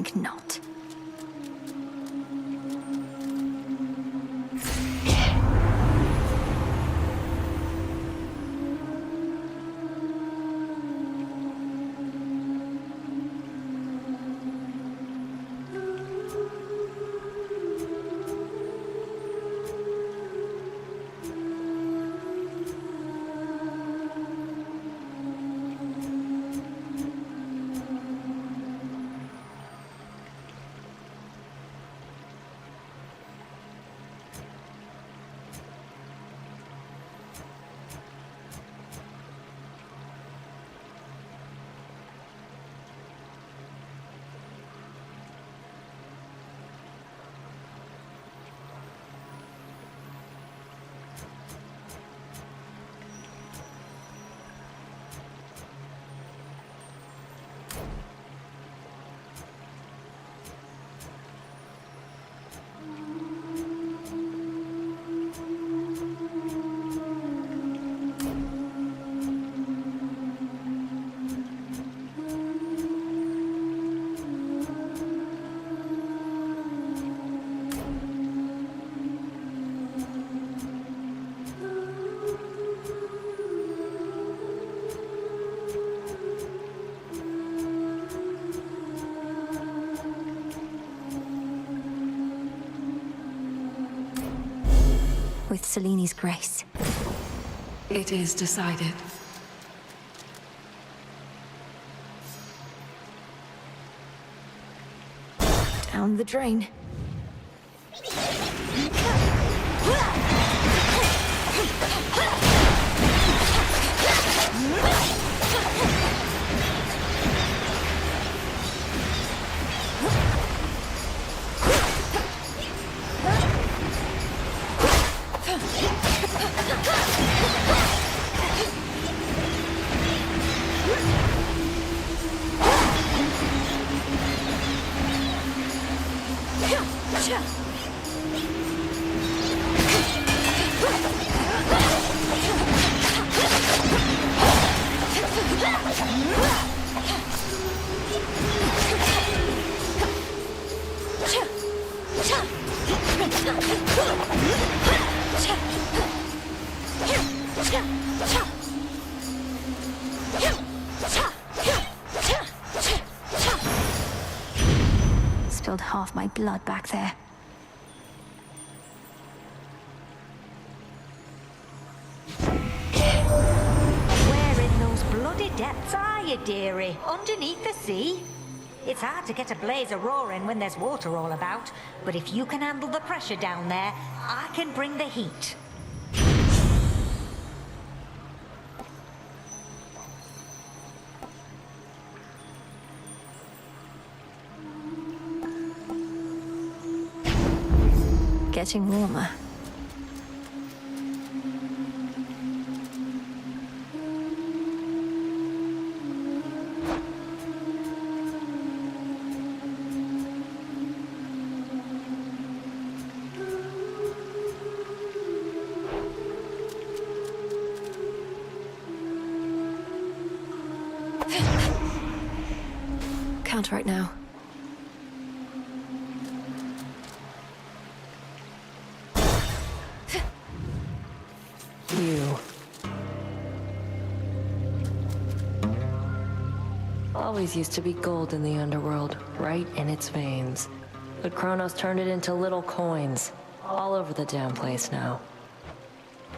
think not. With Seleni's grace. It is decided. Down the drain. Spilled half my blood back there. Where in those bloody depths are you, dearie? Underneath the sea? It's hard to get a blaze roaring when there's water all about, but if you can handle the pressure down there, I can bring the heat. Getting warmer. Can't right now. You. Always used to be gold in the underworld, right in its veins. But Kronos turned it into little coins, all over the damn place now.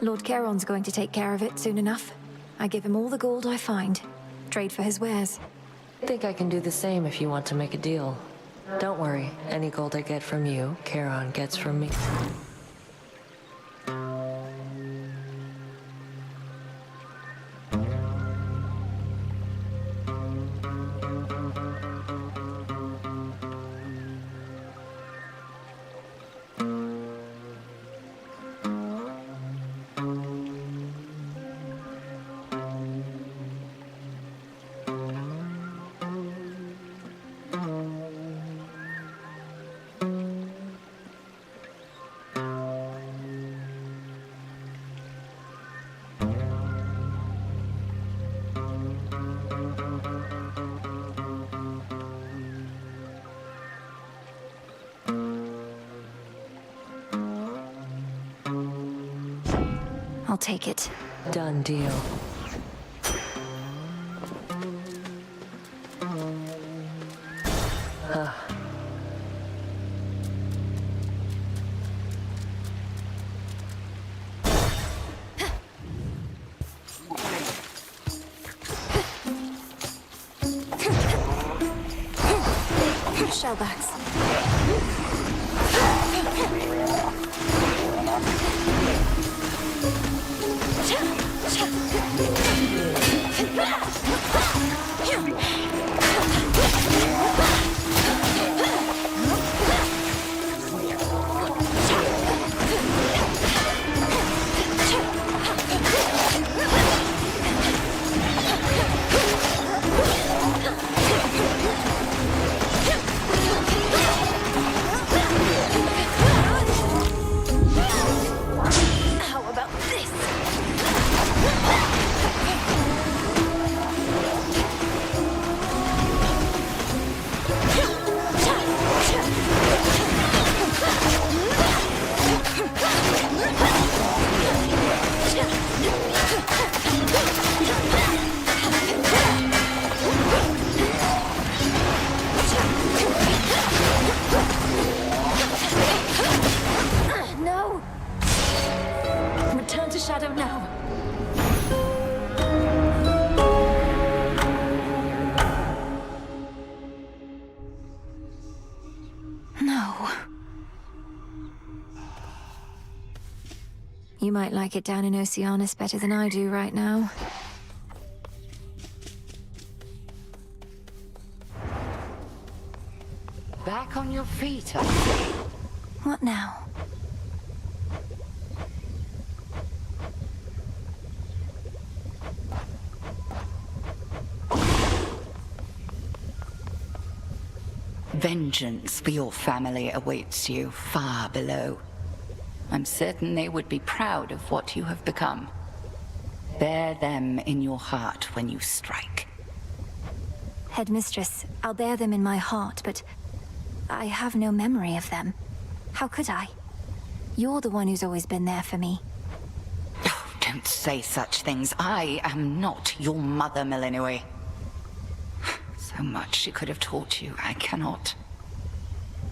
Lord Charon's going to take care of it soon enough. I give him all the gold I find. Trade for his wares. I think I can do the same if you want to make a deal. Don't worry, any gold I get from you, Charon gets from me. I'll take it. Done deal. Shellbacks. How about this? No! Return to Shadow now. No. You might like it down in Oceanus better than I do right now. Back on your feet, I see. What now? Vengeance for your family awaits you far below. I'm certain they would be proud of what you have become. Bear them in your heart when you strike. Headmistress, I'll bear them in my heart, but I have no memory of them. How could I? You're the one who's always been there for me. Oh, don't say such things. I am not your mother, Melinoi. So much she could have taught you, I cannot.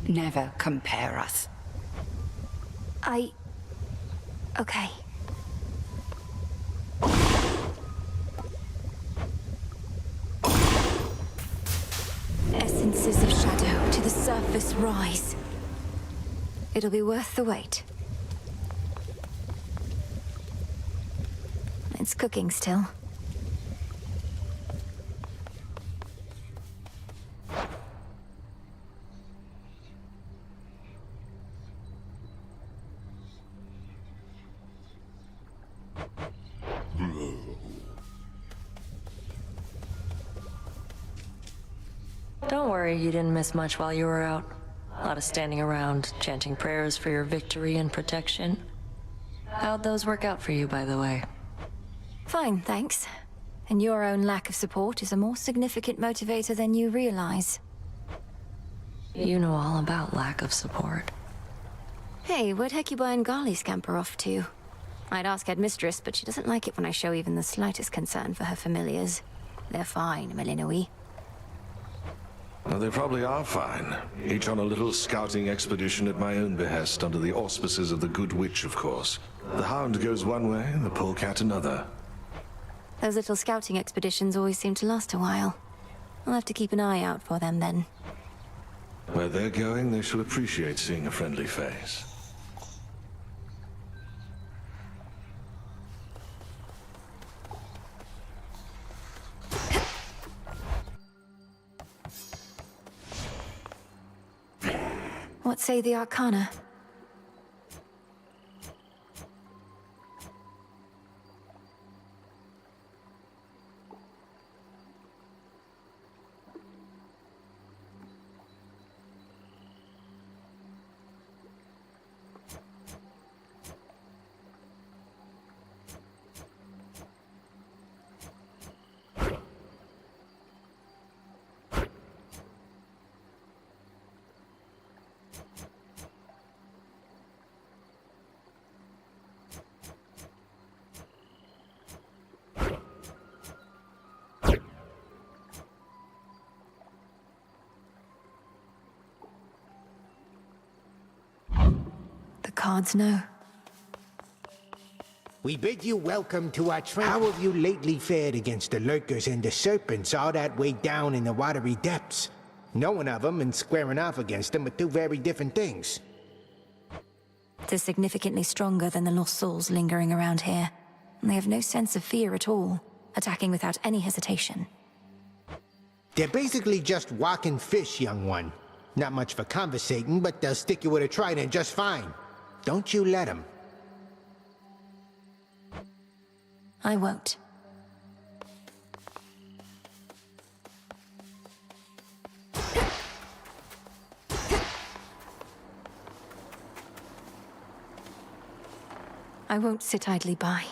Never compare us. Okay. Essences of shadow to the surface rise. It'll be worth the wait. It's cooking still. Don't worry, you didn't miss much while you were out. A lot of standing around, chanting prayers for your victory and protection. How'd those work out for you, by the way? Fine, thanks. And your own lack of support is a more significant motivator than you realize. You know all about lack of support. Hey, where'd Hecuba and Gali scamper off to? I'd ask Headmistress, but she doesn't like it when I show even the slightest concern for her familiars. They're fine, Melinoi. Well, they probably are fine. Each on a little scouting expedition at my own behest, under the auspices of the Good Witch, of course. The Hound goes one way, the Polecat another. Those little scouting expeditions always seem to last a while. I'll have to keep an eye out for them then. Where they're going, they shall appreciate seeing a friendly face. What say the Arcana? cards, no. We bid you welcome to our train. How have you lately fared against the lurkers and the serpents all that way down in the watery depths? Knowing of them and squaring off against them are two very different things. They're significantly stronger than the lost souls lingering around here. And they have no sense of fear at all, attacking without any hesitation. They're basically just walking fish, young one. Not much for conversating, but they'll stick you with a trident just fine. Don't you let them. I won't. I won't sit idly by.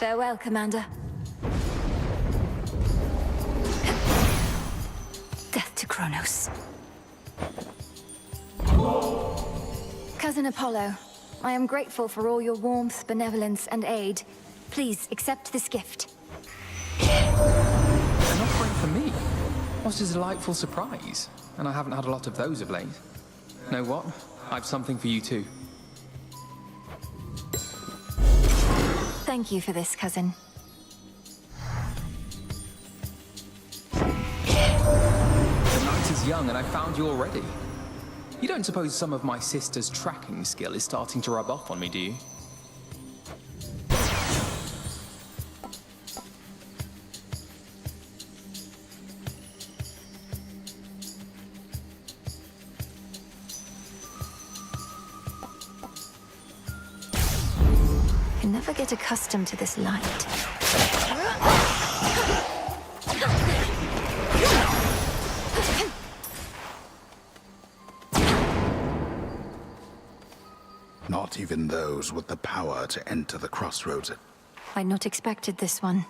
Farewell, Commander. Death to Kronos. Cousin Apollo, I am grateful for all your warmth, benevolence, and aid. Please accept this gift. An offering for me? What a delightful surprise. And I haven't had a lot of those of late. Know what? I've something for you too. Thank you for this, cousin. The night is young and I found you already. You don't suppose some of my sister's tracking skill is starting to rub off on me, do you? I never get accustomed to this light. Not even those with the power to enter the crossroads. I'd not expected this one.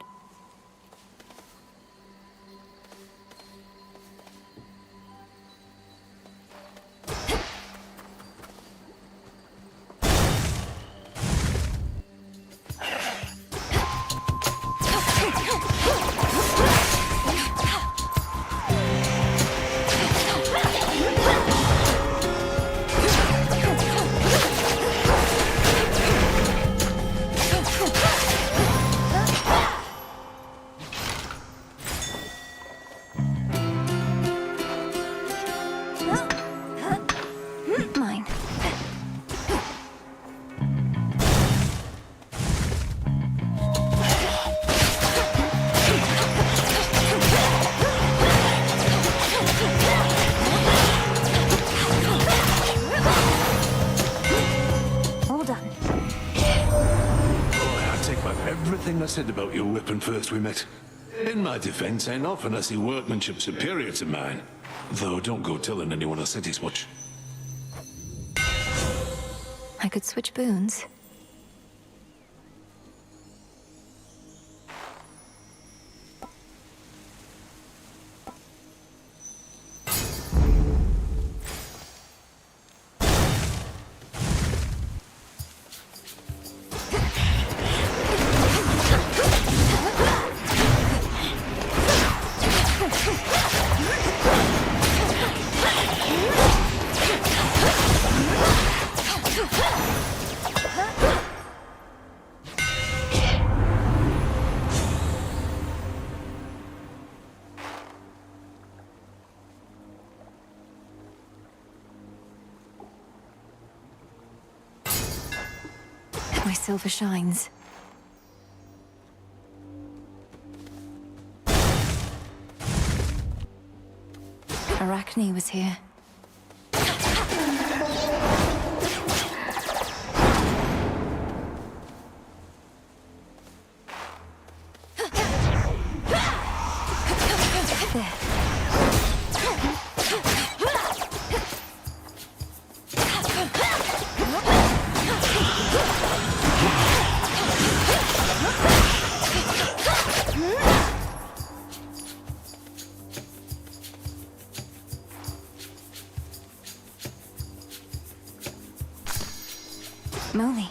Mine. All done. I take back everything I said about your whip when first we met. In my defense, ain't often I see workmanship superior to mine. Though don't go telling anyone I said as much. I could switch boons. My silver shines. Arachne was here. There. Molly.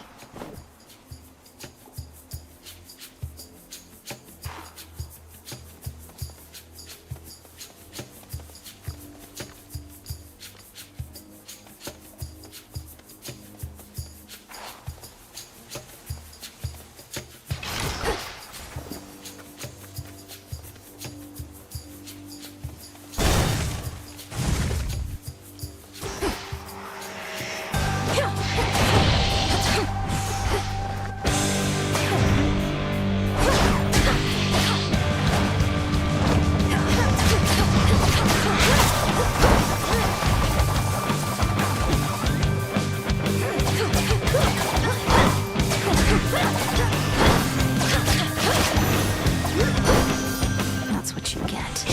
That's what you get.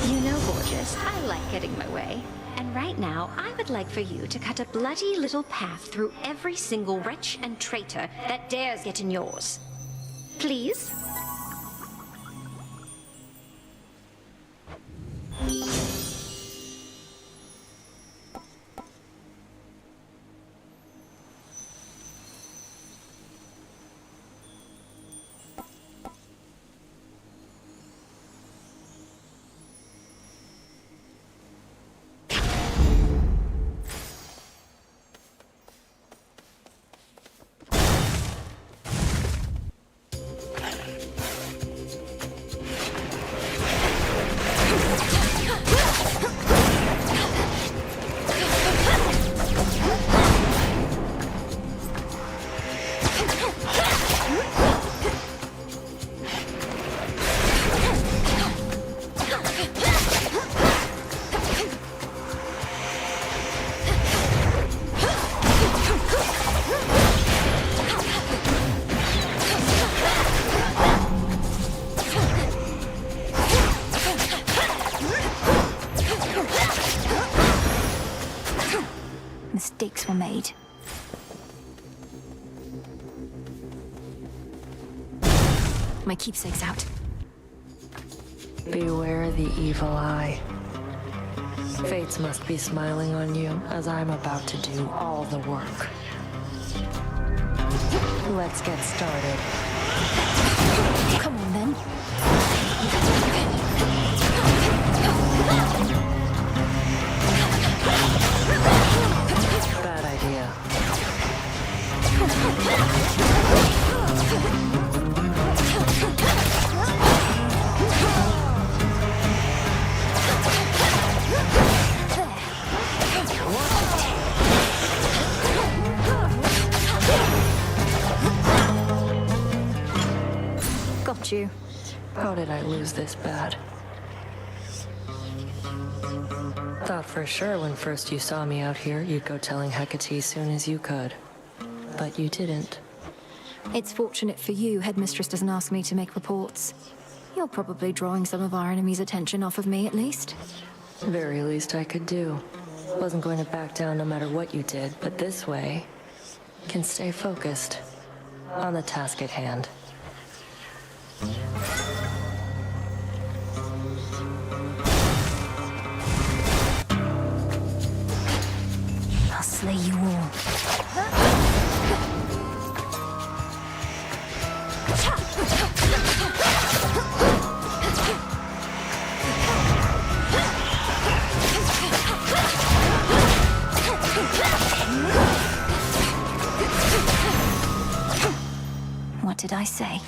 You know, Gorgeous, I like getting my way. And right now, I would like for you to cut a bloody little path through every single wretch and traitor that dares get in yours. Please? Mistakes were made. My keepsake's out. Beware the evil eye. Fates must be smiling on you as I'm about to do all the work. Let's get started. Come on then. Bad idea. Got you. How did I lose this bad? Thought for sure when first you saw me out here, you'd go telling Hecate soon as you could. But you didn't. It's fortunate for you, Headmistress doesn't ask me to make reports. You're probably drawing some of our enemy's attention off of me, at least. Very least I could do. Wasn't going to back down no matter what you did, but this way, can stay focused on the task at hand. I'll slay you all. What did I say?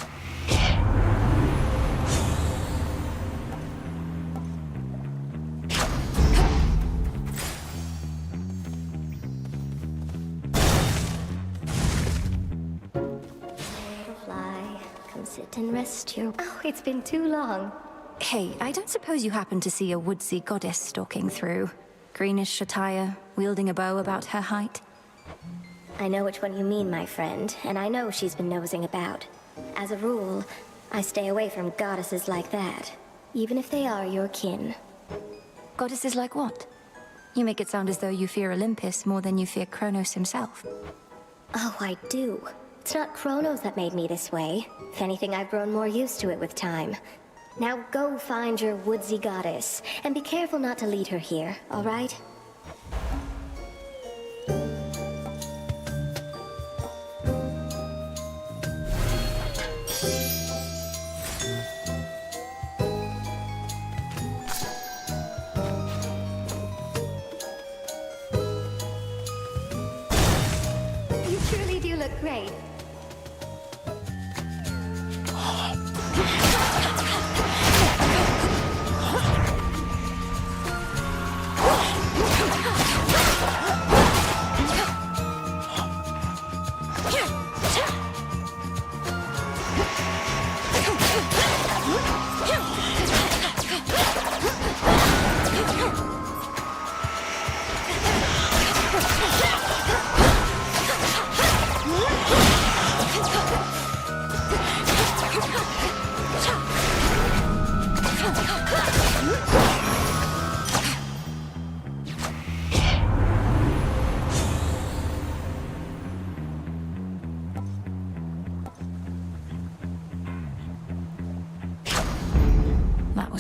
Sit and rest your... Oh, it's been too long. Hey, I don't suppose you happen to see a woodsy goddess stalking through. Greenish attire, wielding a bow about her height. I know which one you mean, my friend, and I know she's been nosing about. As a rule, I stay away from goddesses like that, even if they are your kin. Goddesses like what? You make it sound as though you fear Olympus more than you fear Kronos himself. Oh, I do. It's not Kronos that made me this way. If anything, I've grown more used to it with time. Now go find your woodsy goddess, and be careful not to lead her here, all right? You truly do look great.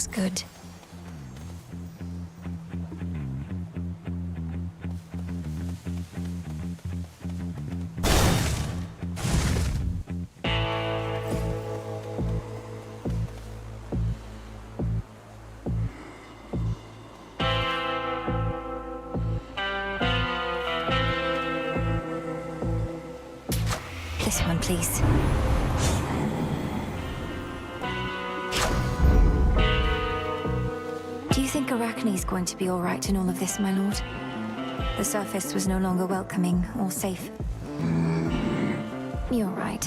was good. This one, please. Do you think Arachne's going to be all right in all of this, my lord? The surface was no longer welcoming or safe. You're right.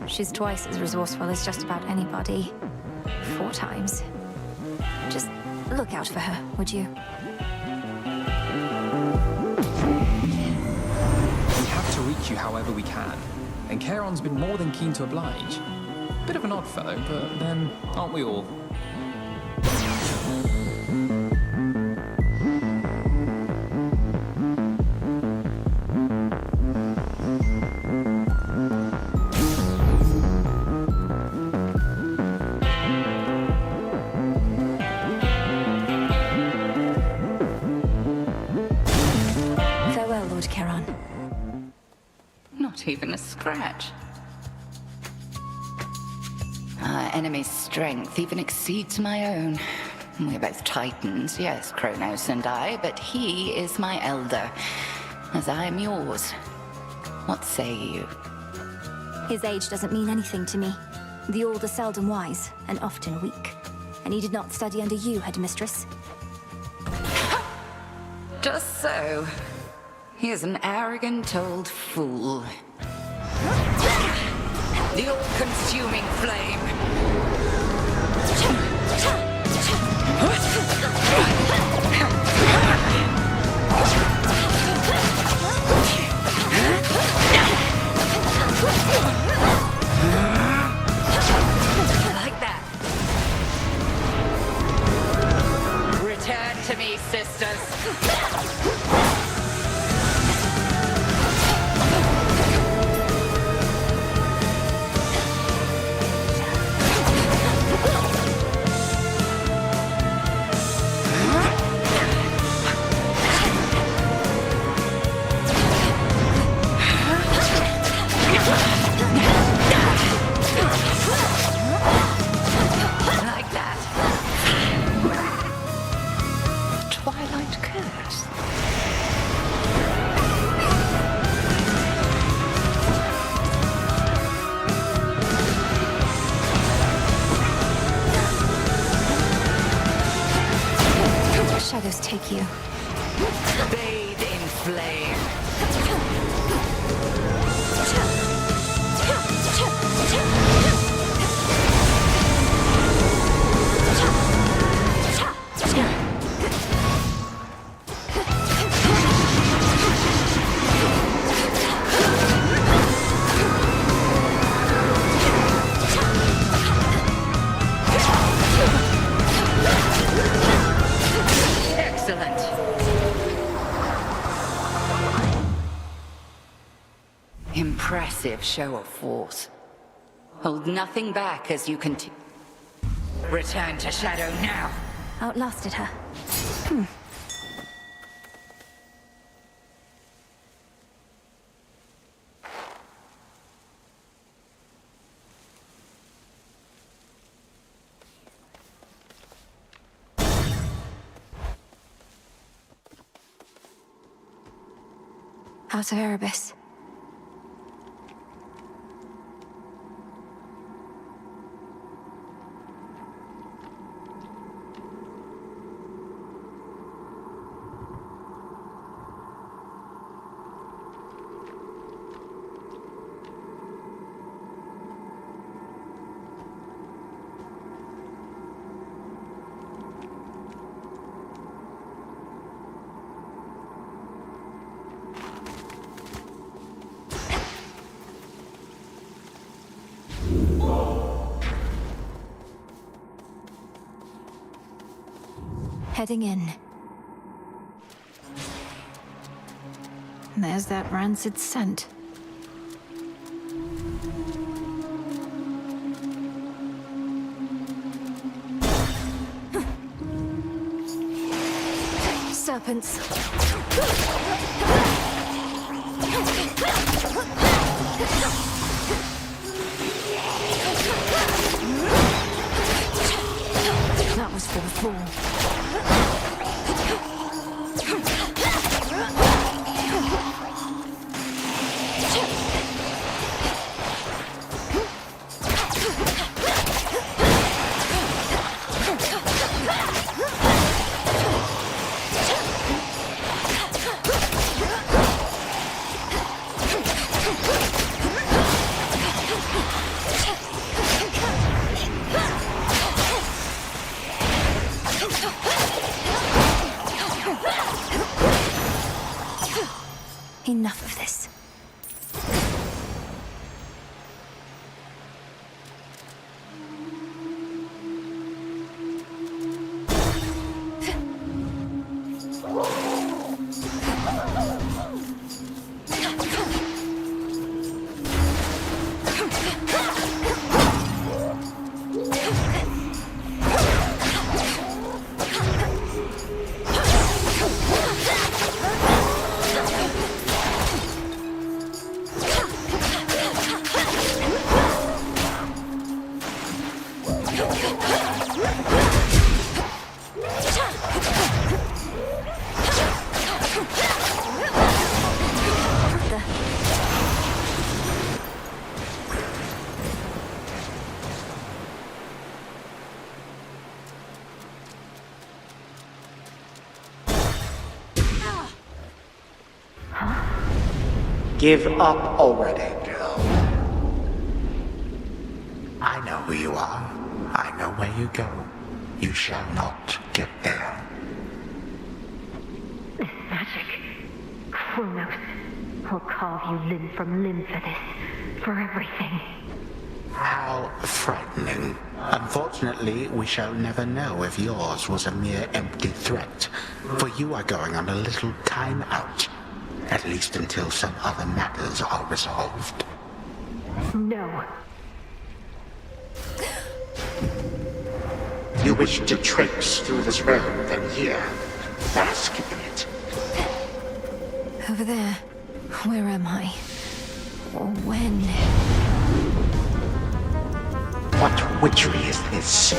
She's twice as resourceful as just about anybody. 4 times. Just look out for her, would you? We have to reach you however we can, and Charon's been more than keen to oblige. Bit of an odd fellow, but then, aren't we all? Farewell, Lord Charon. Not even a scratch. Our enemy's strength even exceeds my own. We're both titans, yes, Kronos and I, but he is my elder, as I am yours. What say you? His age doesn't mean anything to me. The old are seldom wise, and often weak. And he did not study under you, headmistress. Just so. He is an arrogant old fool. The all-consuming flame. Like that. Return to me, sisters. Like that. Twilight curse. Shadows take you. Bathe in flame. Excellent. Impressive show of force. Hold nothing back as you continue. Return to Shadow now. Outlasted her. Out of Erebus. Heading in. There's that rancid scent. serpents. That was for the fool. Enough of this. Give up already, girl. I know who you are. I know where you go. You shall not get there. This magic. Kronos. I'll carve you limb from limb for this. For everything. How frightening. Unfortunately, we shall never know if yours was a mere empty threat, for you are going on a little time out. At least until some other matters are resolved. No. You wish to traipse through this realm, then here, bask in it. Over there. Where am I? Or when? What witchery is this?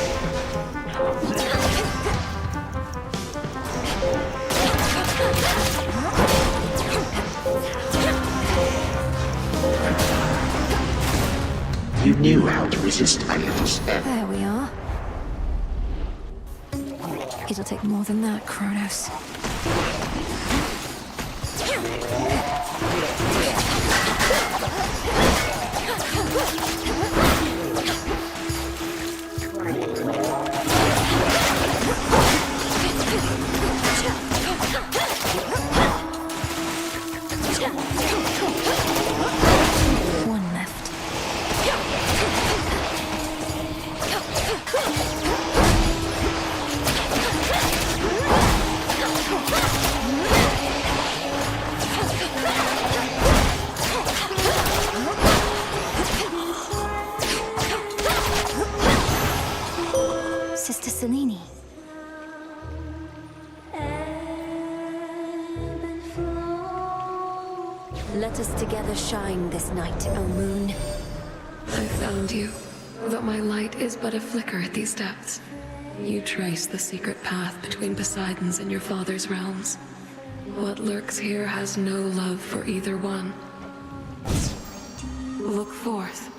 You knew how to resist my little step. There we are. It'll take more than that, Kronos. One left. Sister Selene. Let us together shine this night, O moon. I found you, though my light is but a flicker at these depths. You trace the secret path between Poseidon's and your father's realms. What lurks here has no love for either one. Look forth.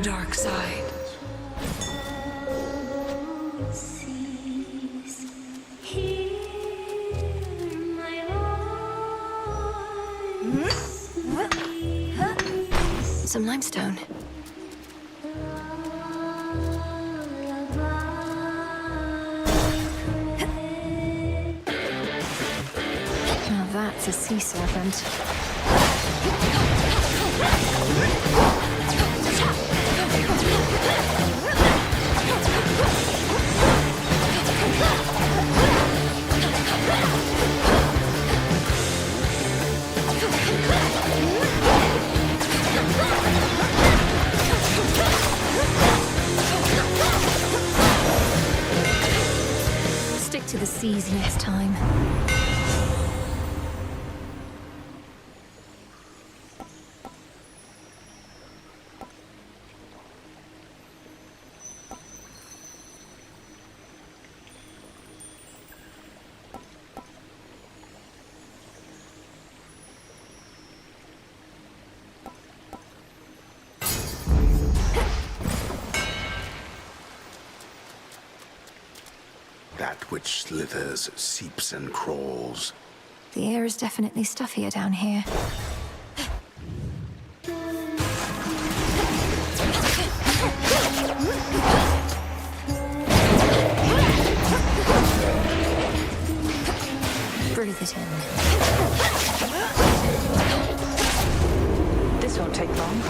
Dark side. Some limestone. Now that's a sea serpent. Stick to the seas next time. That which slithers, seeps, and crawls. The air is definitely stuffier down here. Breathe it in. This won't take long.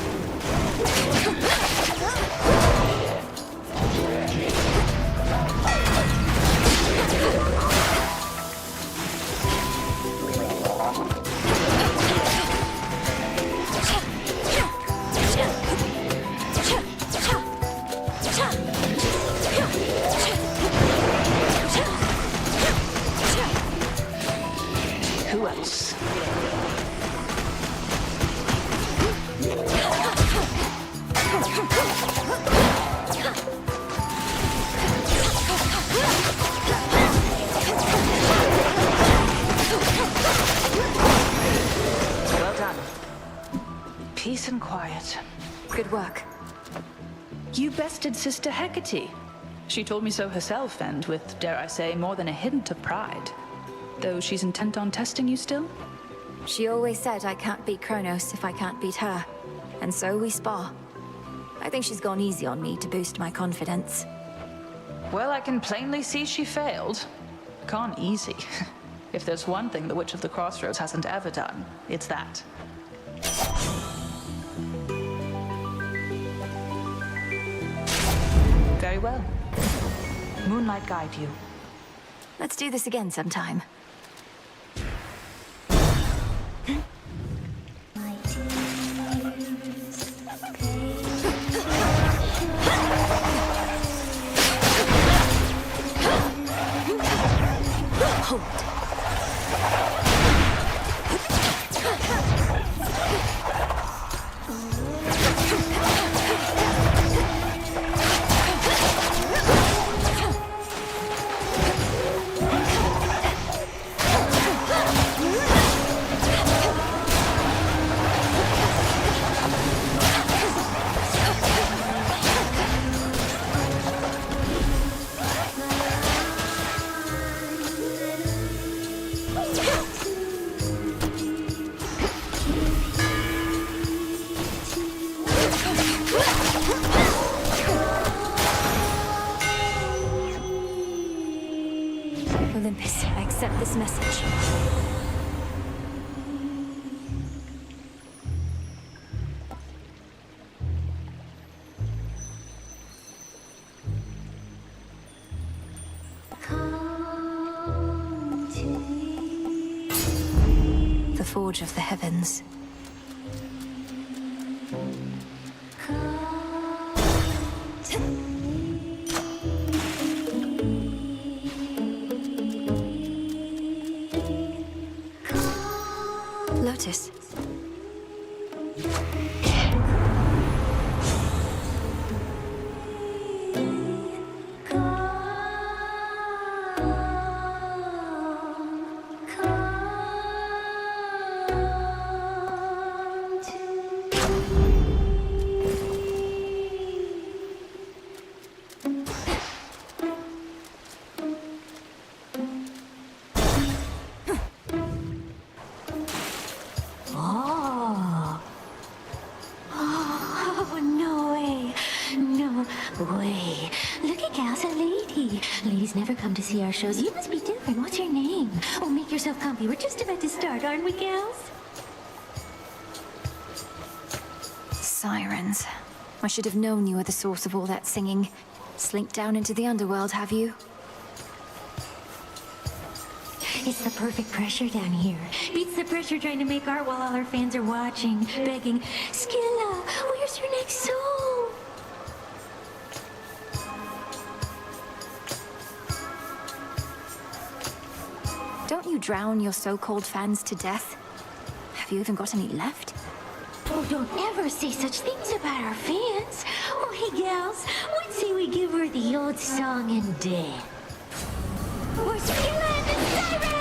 Who else? Well done. Peace and quiet. Good work. You bested Sister Hecate. She told me so herself, and with, dare I say, more than a hint of pride. Though she's intent on testing you still? She always said I can't beat Kronos if I can't beat her. And so we spar. I think she's gone easy on me to boost my confidence. Well, I can plainly see she failed. Gone easy. If there's one thing the Witch of the Crossroads hasn't ever done, it's that. Very well. Moonlight guide you. Let's do this again sometime. Olympus, I accept this message. The Forge of the Heavens. Lotus. Way. Look at Gal's a lady. Ladies never come to see our shows. You must be different. What's your name? Oh, make yourself comfy. We're just about to start, aren't we, gals? sirens. I should have known you were the source of all that singing. Slinked down into the underworld, have you? It's the perfect pressure down here. Beats the pressure trying to make art while all our fans are watching, begging, Skilla, where's your next song? Don't you drown your so-called fans to death? Have you even got any left? Oh, don't ever say such things about our fans. Oh, hey, gals, what say we give her the old song and dance? We're Skilla and the Sirens!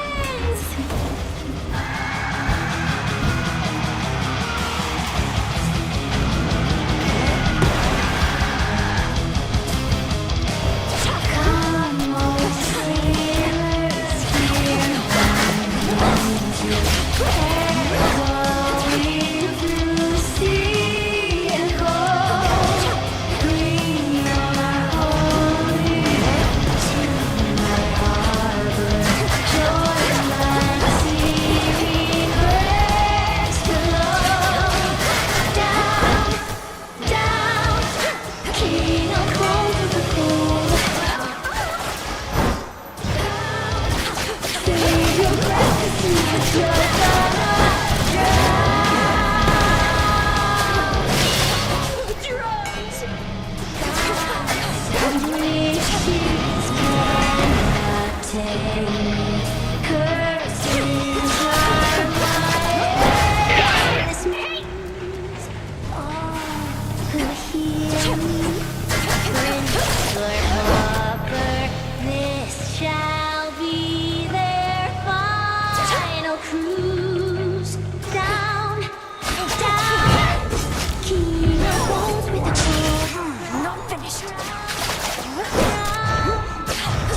This shall be their final cruise. Down, down, King of Bones with a cold. Not finished.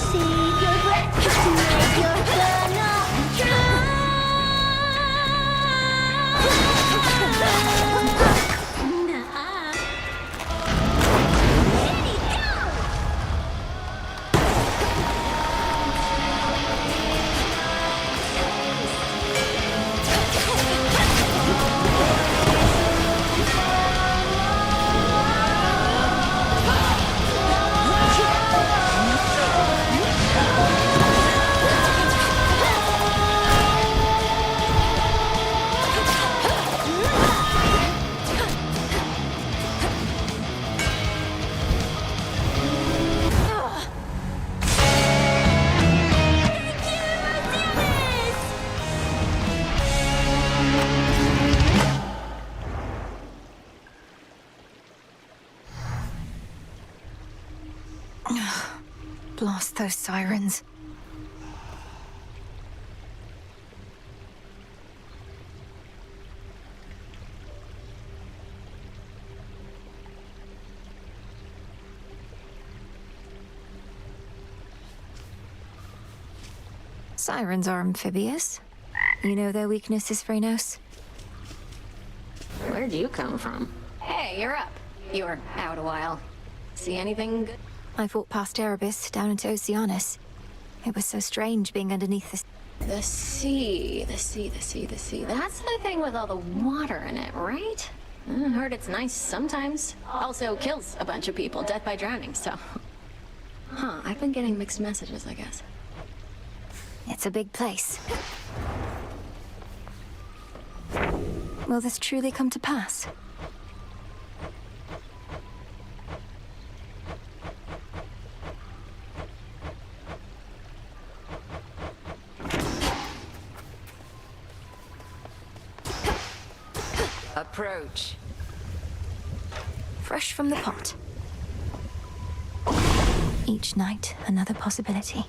Save your breath, tonight you're gonna drown. Blast those sirens. Sirens are amphibious. You know their weaknesses, Phrenos? Where'd you come from? Hey, you're up. You were out a while. See anything good? I fought past Erebus down into Oceanus. It was so strange being underneath this. The sea. That's the thing with all the water in it, right? I heard it's nice sometimes. Also kills a bunch of people, death by drowning, so... Huh, I've been getting mixed messages, I guess. It's a big place. Will this truly come to pass? Approach. Fresh from the pot. Each night, another possibility.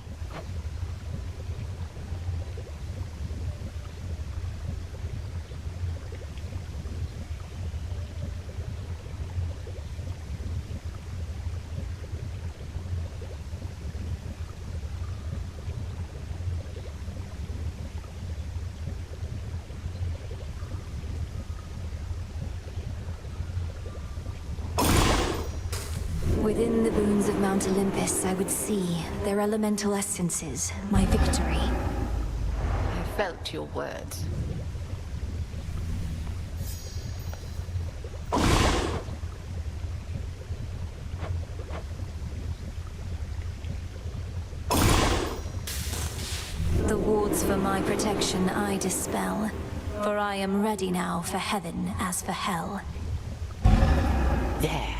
Within the boons of Mount Olympus, I would see their elemental essences, my victory. I felt your words. doubts for my protection I dispel, for I am ready now for heaven as for hell. There.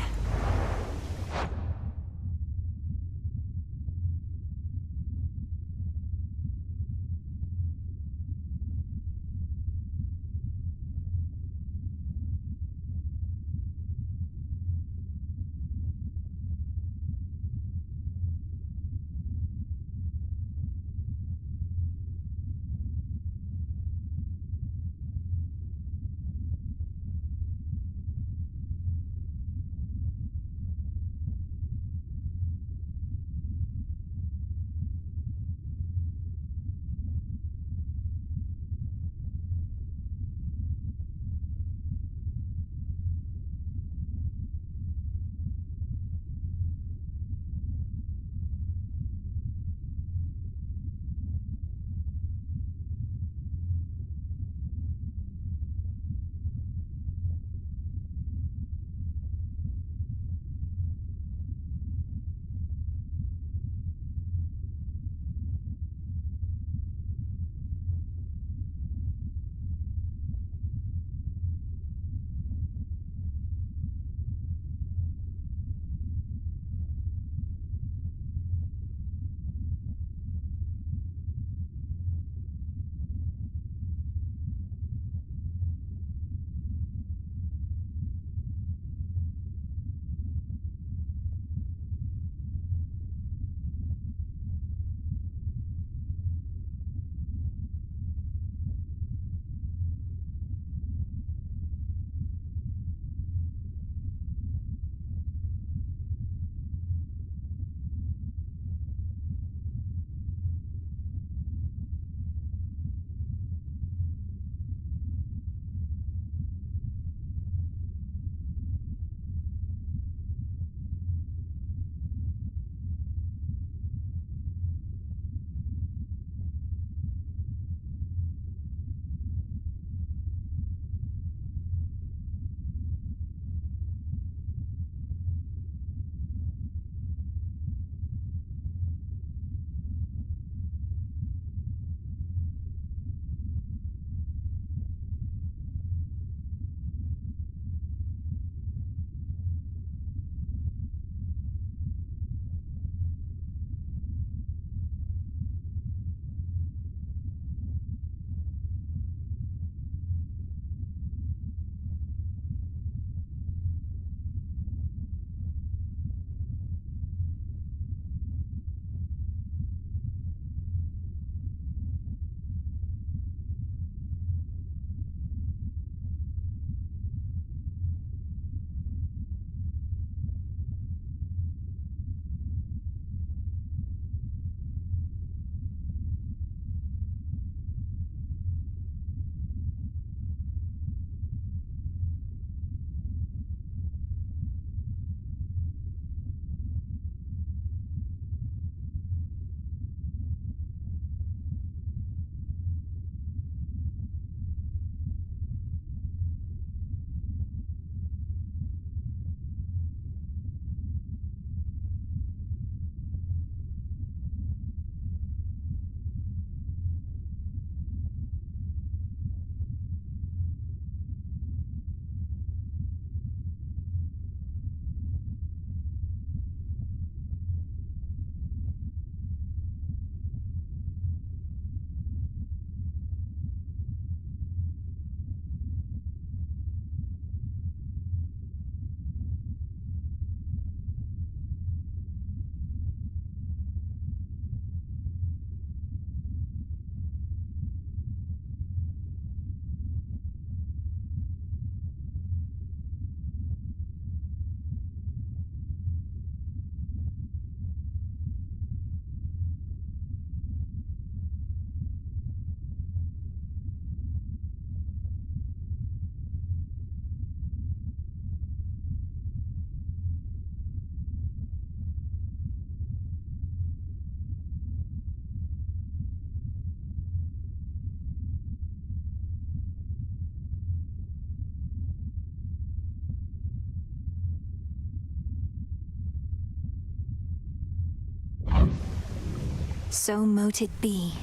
So mote it be.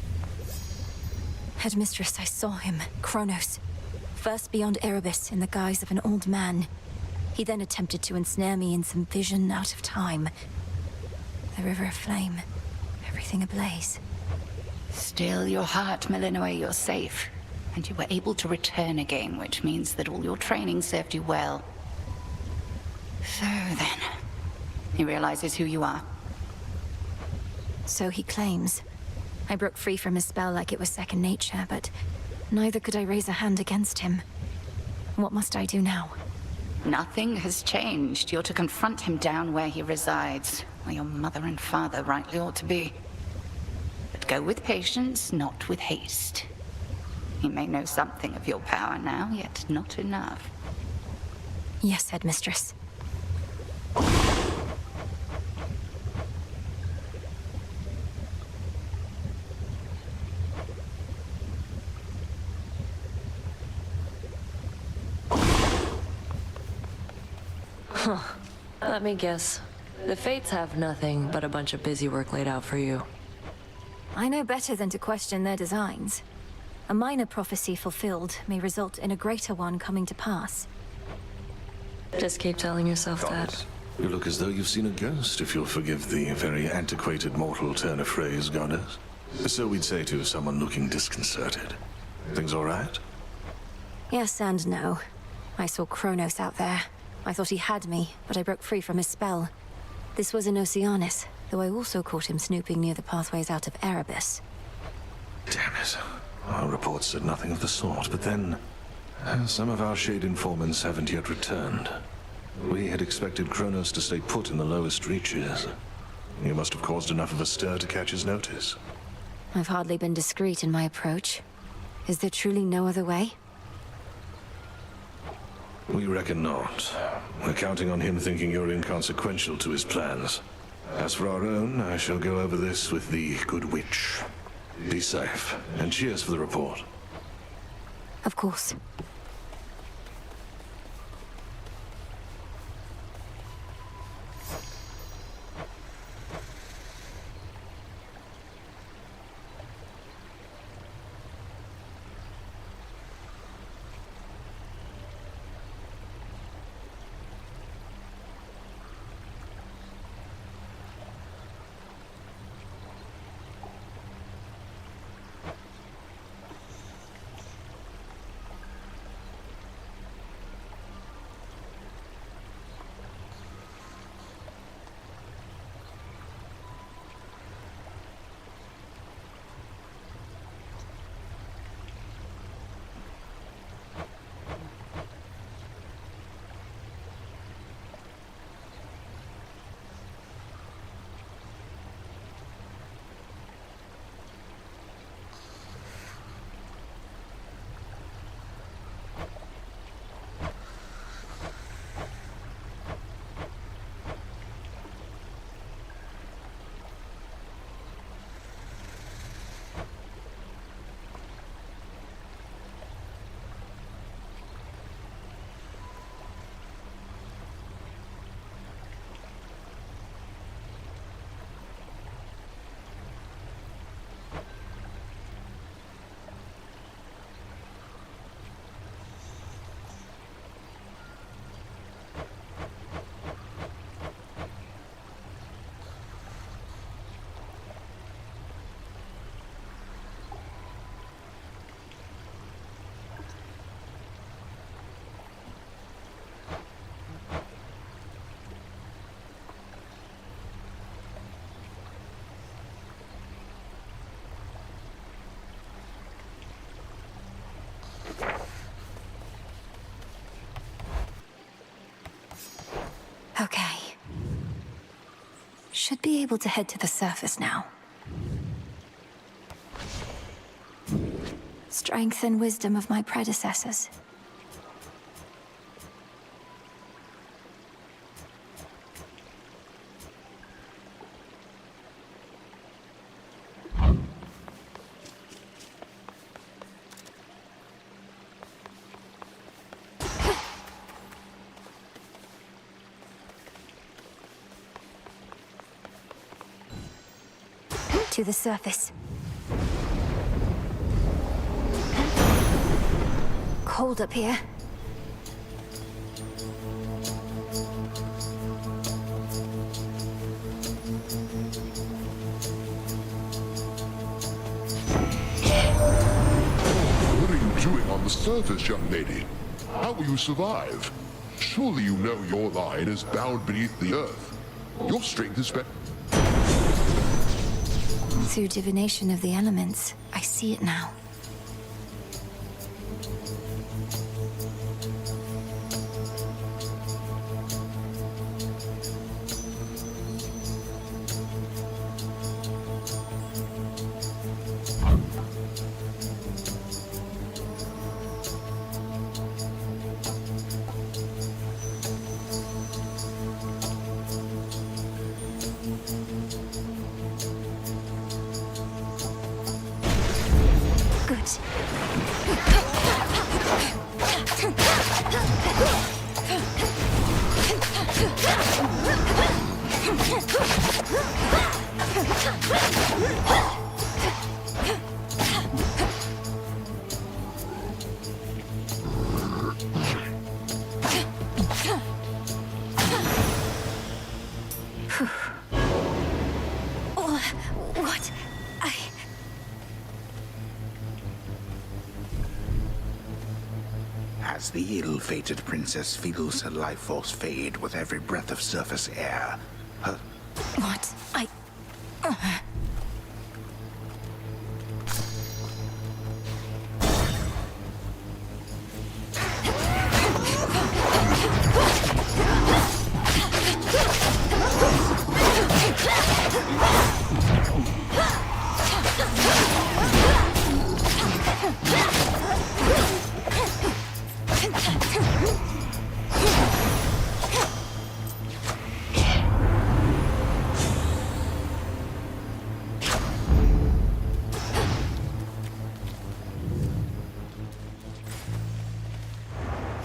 Headmistress, I saw him, Kronos. First beyond Erebus in the guise of an old man. He then attempted to ensnare me in some vision out of time. The river aflame, everything ablaze. Still your heart, Malinois, you're safe. And you were able to return again, which means that all your training served you well. So then, he realizes who you are. So he claims. I broke free from his spell like it was second nature, but neither could I raise a hand against him. What must I do now? Nothing has changed. You're to confront him down where he resides, where your mother and father rightly ought to be. But go with patience, not with haste. He may know something of your power now, yet not enough. Yes, Headmistress. Huh. Let me guess. The Fates have nothing but a bunch of busy work laid out for you. I know better than to question their designs. A minor prophecy fulfilled may result in a greater one coming to pass. Just keep telling yourself that. You look as though you've seen a ghost, if you'll forgive the very antiquated mortal turn of phrase, Goddess. So we'd say to someone looking disconcerted. Things all right? Yes and no. I saw Kronos out there. I thought he had me, but I broke free from his spell. This was in Oceanus, though I also caught him snooping near the pathways out of Erebus. Damn it. Our reports said nothing of the sort, but then... some of our Shade informants haven't yet returned. We had expected Kronos to stay put in the lowest reaches. You must have caused enough of a stir to catch his notice. I've hardly been discreet in my approach. Is there truly no other way? We reckon not. We're counting on him thinking you're inconsequential to his plans. As for our own, I shall go over this with the Good Witch. Be safe, and cheers for the report. Of course. Okay. Should be able to head to the surface now. Strength and wisdom of my predecessors. To the surface. cold up here. What are you doing on the surface, young lady? How will you survive? Surely you know your line is bound beneath the earth. Your strength is better. Through divination of the elements, I see it now. What? As the ill-fated princess feels her life force fade with every breath of surface air, her... What?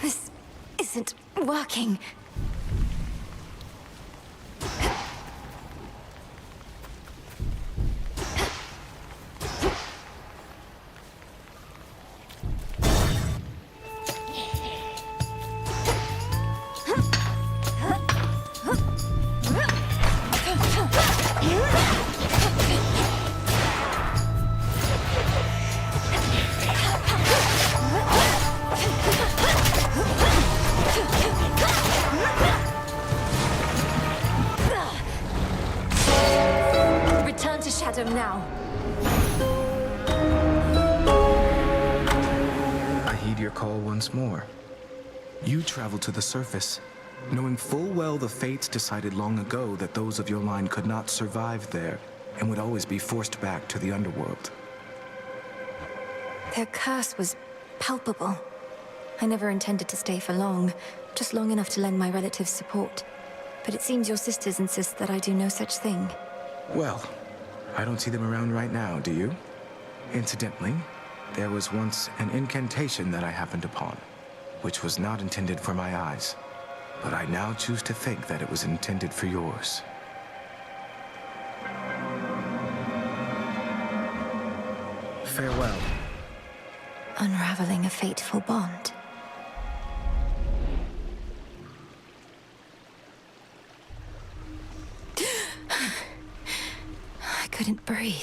This isn't working. Return to Shadow now. I heed your call once more. You travel to the surface, knowing full well the fates decided long ago that those of your line could not survive there and would always be forced back to the underworld. Their curse was palpable. I never intended to stay for long, just long enough to lend my relatives support. But it seems your sisters insist that I do no such thing. Well, I don't see them around right now, do you? Incidentally, there was once an incantation that I happened upon, which was not intended for my eyes. But I now choose to think that it was intended for yours. Farewell. Unraveling a fateful bond. I couldn't breathe.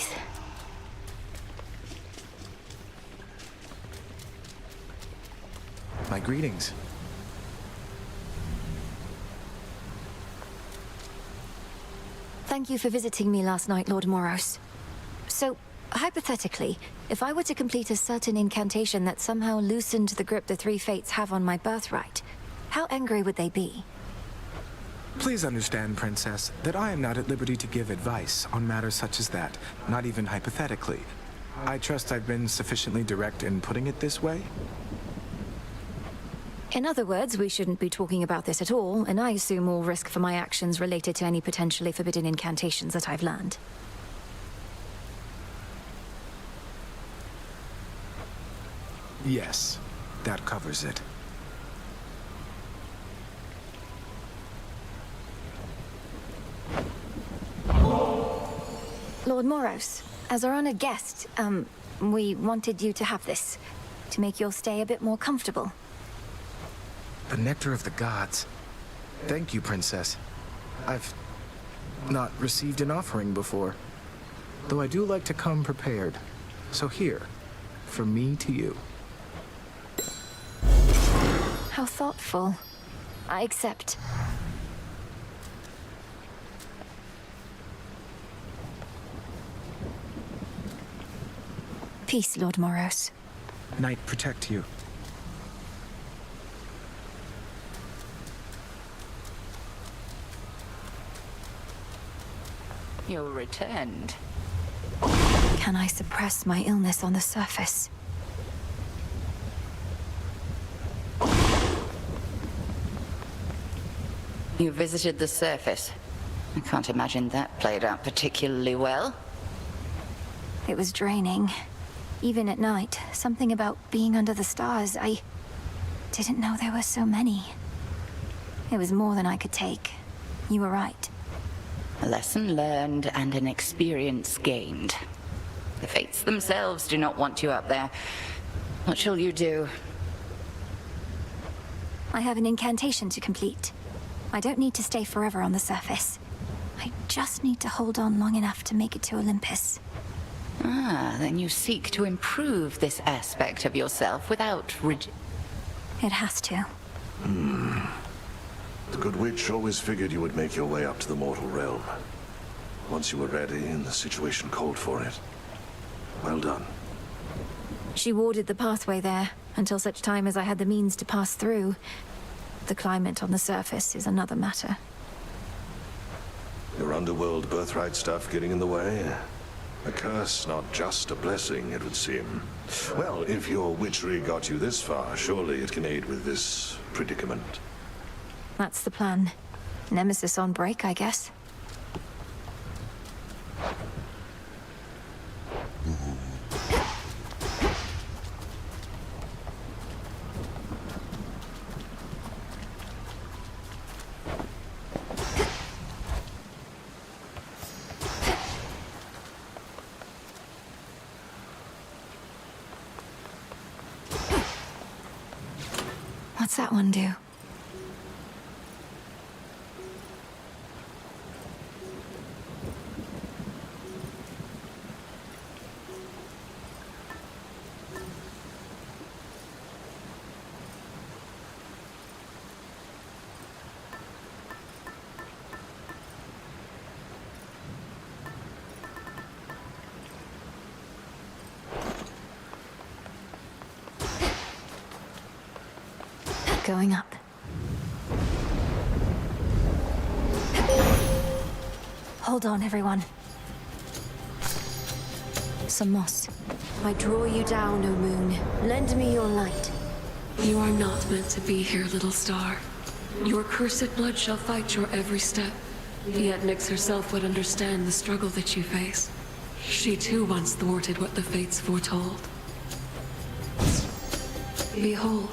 My greetings. Thank you for visiting me last night, Lord Moros. So, hypothetically, if I were to complete a certain incantation that somehow loosened the grip the three fates have on my birthright, how angry would they be? Please understand, Princess, that I am not at liberty to give advice on matters such as that, not even hypothetically. I trust I've been sufficiently direct in putting it this way? In other words, we shouldn't be talking about this at all, and I assume all risk for my actions related to any potentially forbidden incantations that I've learned. Yes, that covers it. Lord Moros, as our honored guest, we wanted you to have this. To make your stay a bit more comfortable. The nectar of the gods. Thank you, Princess. I've not received an offering before. Though I do like to come prepared. So here, from me to you. How thoughtful. I accept. Peace, Lord Moros. Night protect you. You returned. Can I suppress my illness on the surface? You visited the surface. I can't imagine that played out particularly well. It was draining. Even at night, something about being under the stars, I didn't know there were so many. It was more than I could take. You were right. A lesson learned and an experience gained. The fates themselves do not want you up there. What shall you do? I have an incantation to complete. I don't need to stay forever on the surface. I just need to hold on long enough to make it to Olympus. Ah, then you seek to improve this aspect of yourself without It has to. The Good Witch always figured you would make your way up to the mortal realm. Once you were ready and the situation called for it. Well done. She warded the pathway there, until such time as I had the means to pass through. The climate on the surface is another matter. Your underworld birthright stuff getting in the way? A curse, not just a blessing, it would seem. Well, if your witchery got you this far, surely it can aid with this predicament. That's the plan. Nemesis on break, I guess. What's that one do? Going up. Hold on, everyone. Some moss. I draw you down, O moon. Lend me your light. You are not meant to be here, little star. Your cursed blood shall fight your every step. Yet Nyx herself would understand the struggle that you face. She too once thwarted what the fates foretold. Behold.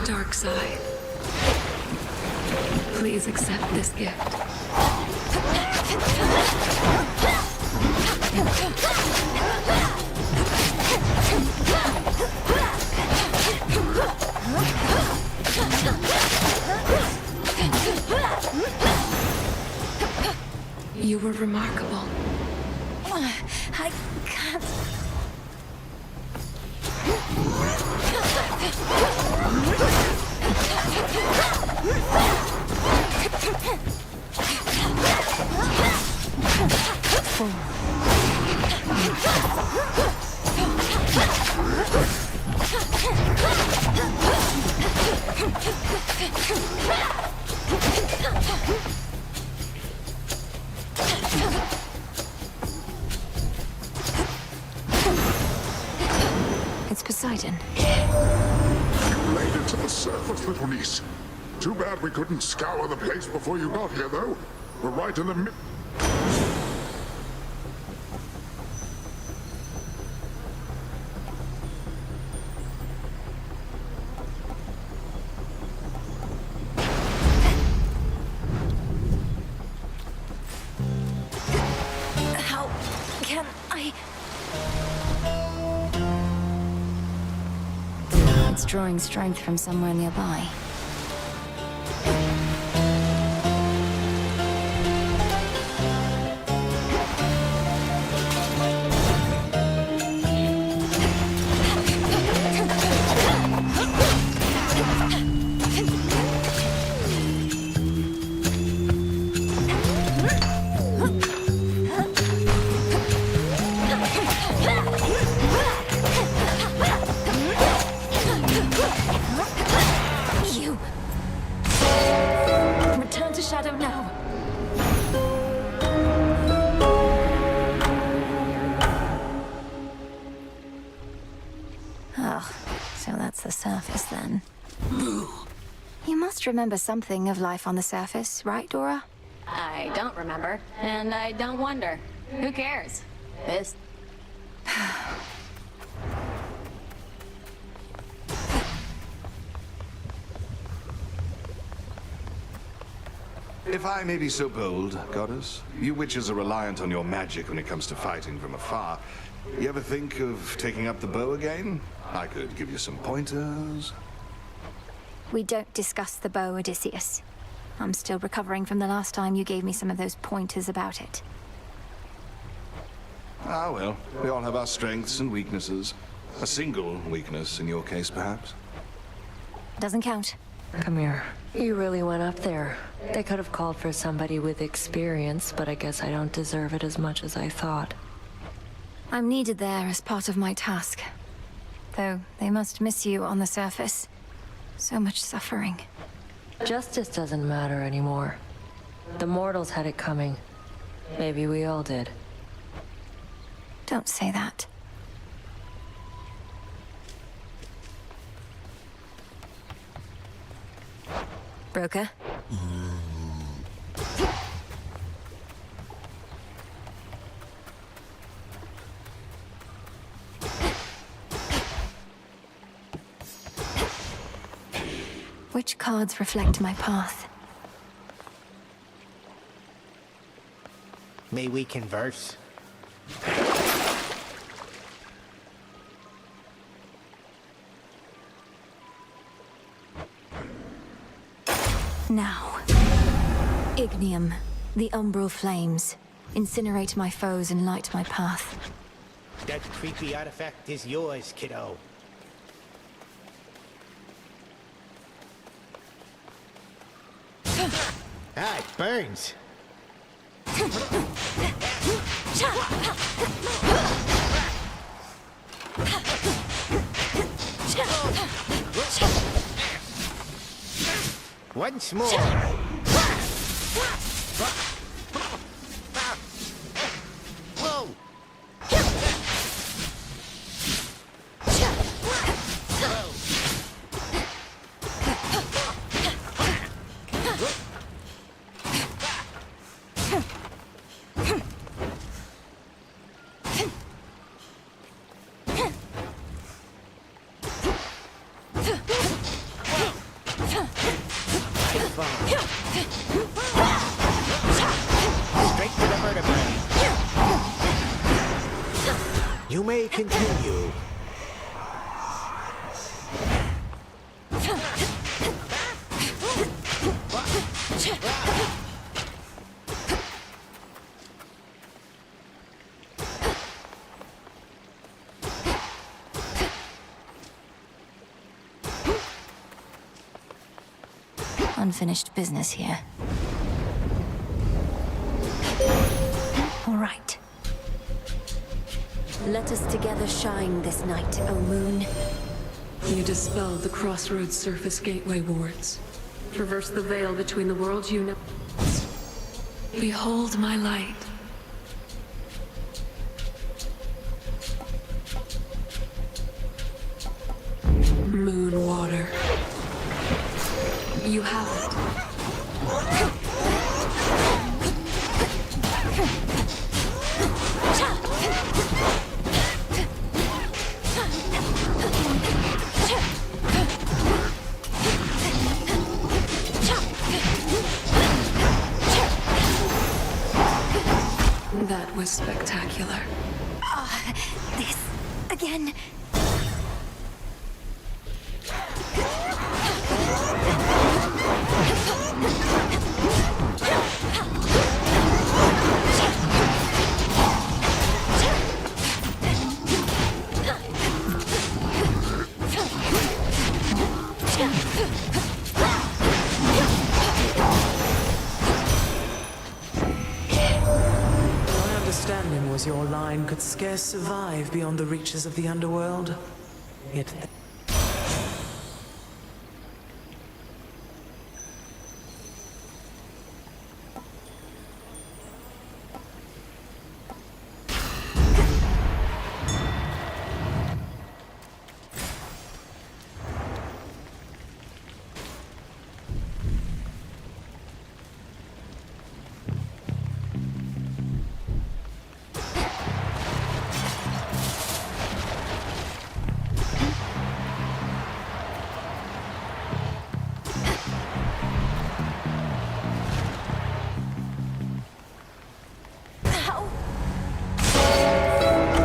Dark side. Please accept this gift. You were remarkable. I can't. It's Poseidon. You made it to the surface, little niece. Too bad we couldn't scour the place before you got here, though. We're right in the mid... drawing strength from somewhere nearby. You! Return to Shadow now! Oh, so that's the surface then. You must remember something of life on the surface, right, Dora? I don't remember, and I don't wonder. Who cares? This. If I may be so bold, Goddess, you witches are reliant on your magic when it comes to fighting from afar. You ever think of taking up the bow again? I could give you some pointers. We don't discuss the bow, Odysseus. I'm still recovering from the last time you gave me some of those pointers about it. Ah, well, we all have our strengths and weaknesses. A single weakness in your case, perhaps. Doesn't count. Come here. You really went up there. They could have called for somebody with experience, but I guess I don't deserve it as much as I thought. I'm needed there as part of my task. Though they must miss you on the surface. So much suffering. Justice doesn't matter anymore. The mortals had it coming. Maybe we all did. Don't say that. Broker? Which cards reflect my path? May we converse? Now. Ignium, the umbral flames. Incinerate my foes and light my path. That creepy artifact is yours, kiddo. Ah, it burns. Once more. Whoa! Straight to the vertebrae. You may continue. Unfinished business here. All right. Let us together shine this night, O moon. You dispelled the Crossroads Surface Gateway wards. Traverse the veil between the worlds you know. Behold my light. Moon water. You have it. That was spectacular. This again. Grim was your line could scarce survive beyond the reaches of the underworld. Yet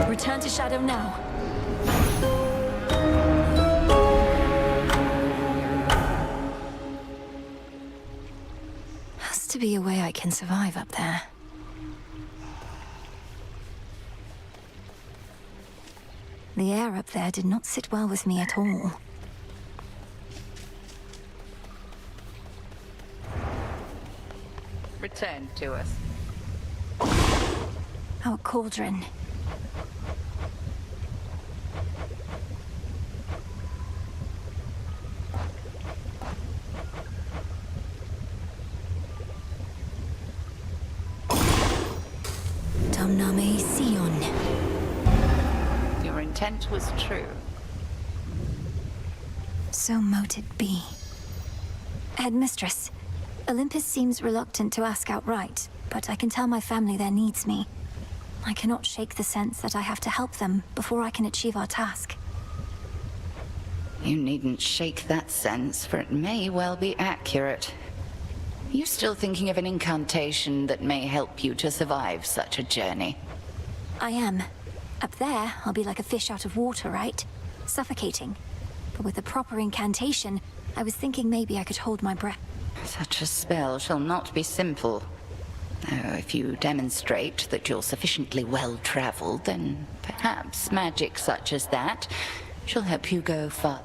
Return to Shadow now. Has to be a way I can survive up there. The air up there did not sit well with me at all. Return to us. Our cauldron. Domname Sion. Your intent was true. So mote it be. Headmistress, Olympus seems reluctant to ask outright, but I can tell my family there needs me. I cannot shake the sense that I have to help them before I can achieve our task. You needn't shake that sense, for it may well be accurate. You still thinking of an incantation that may help you to survive such a journey? I am. Up there, I'll be like a fish out of water, right? Suffocating. But with a proper incantation, I was thinking maybe I could hold my breath. Such a spell shall not be simple. Though if you demonstrate that you're sufficiently well-traveled, then perhaps magic such as that shall help you go far.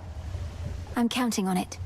I'm counting on it.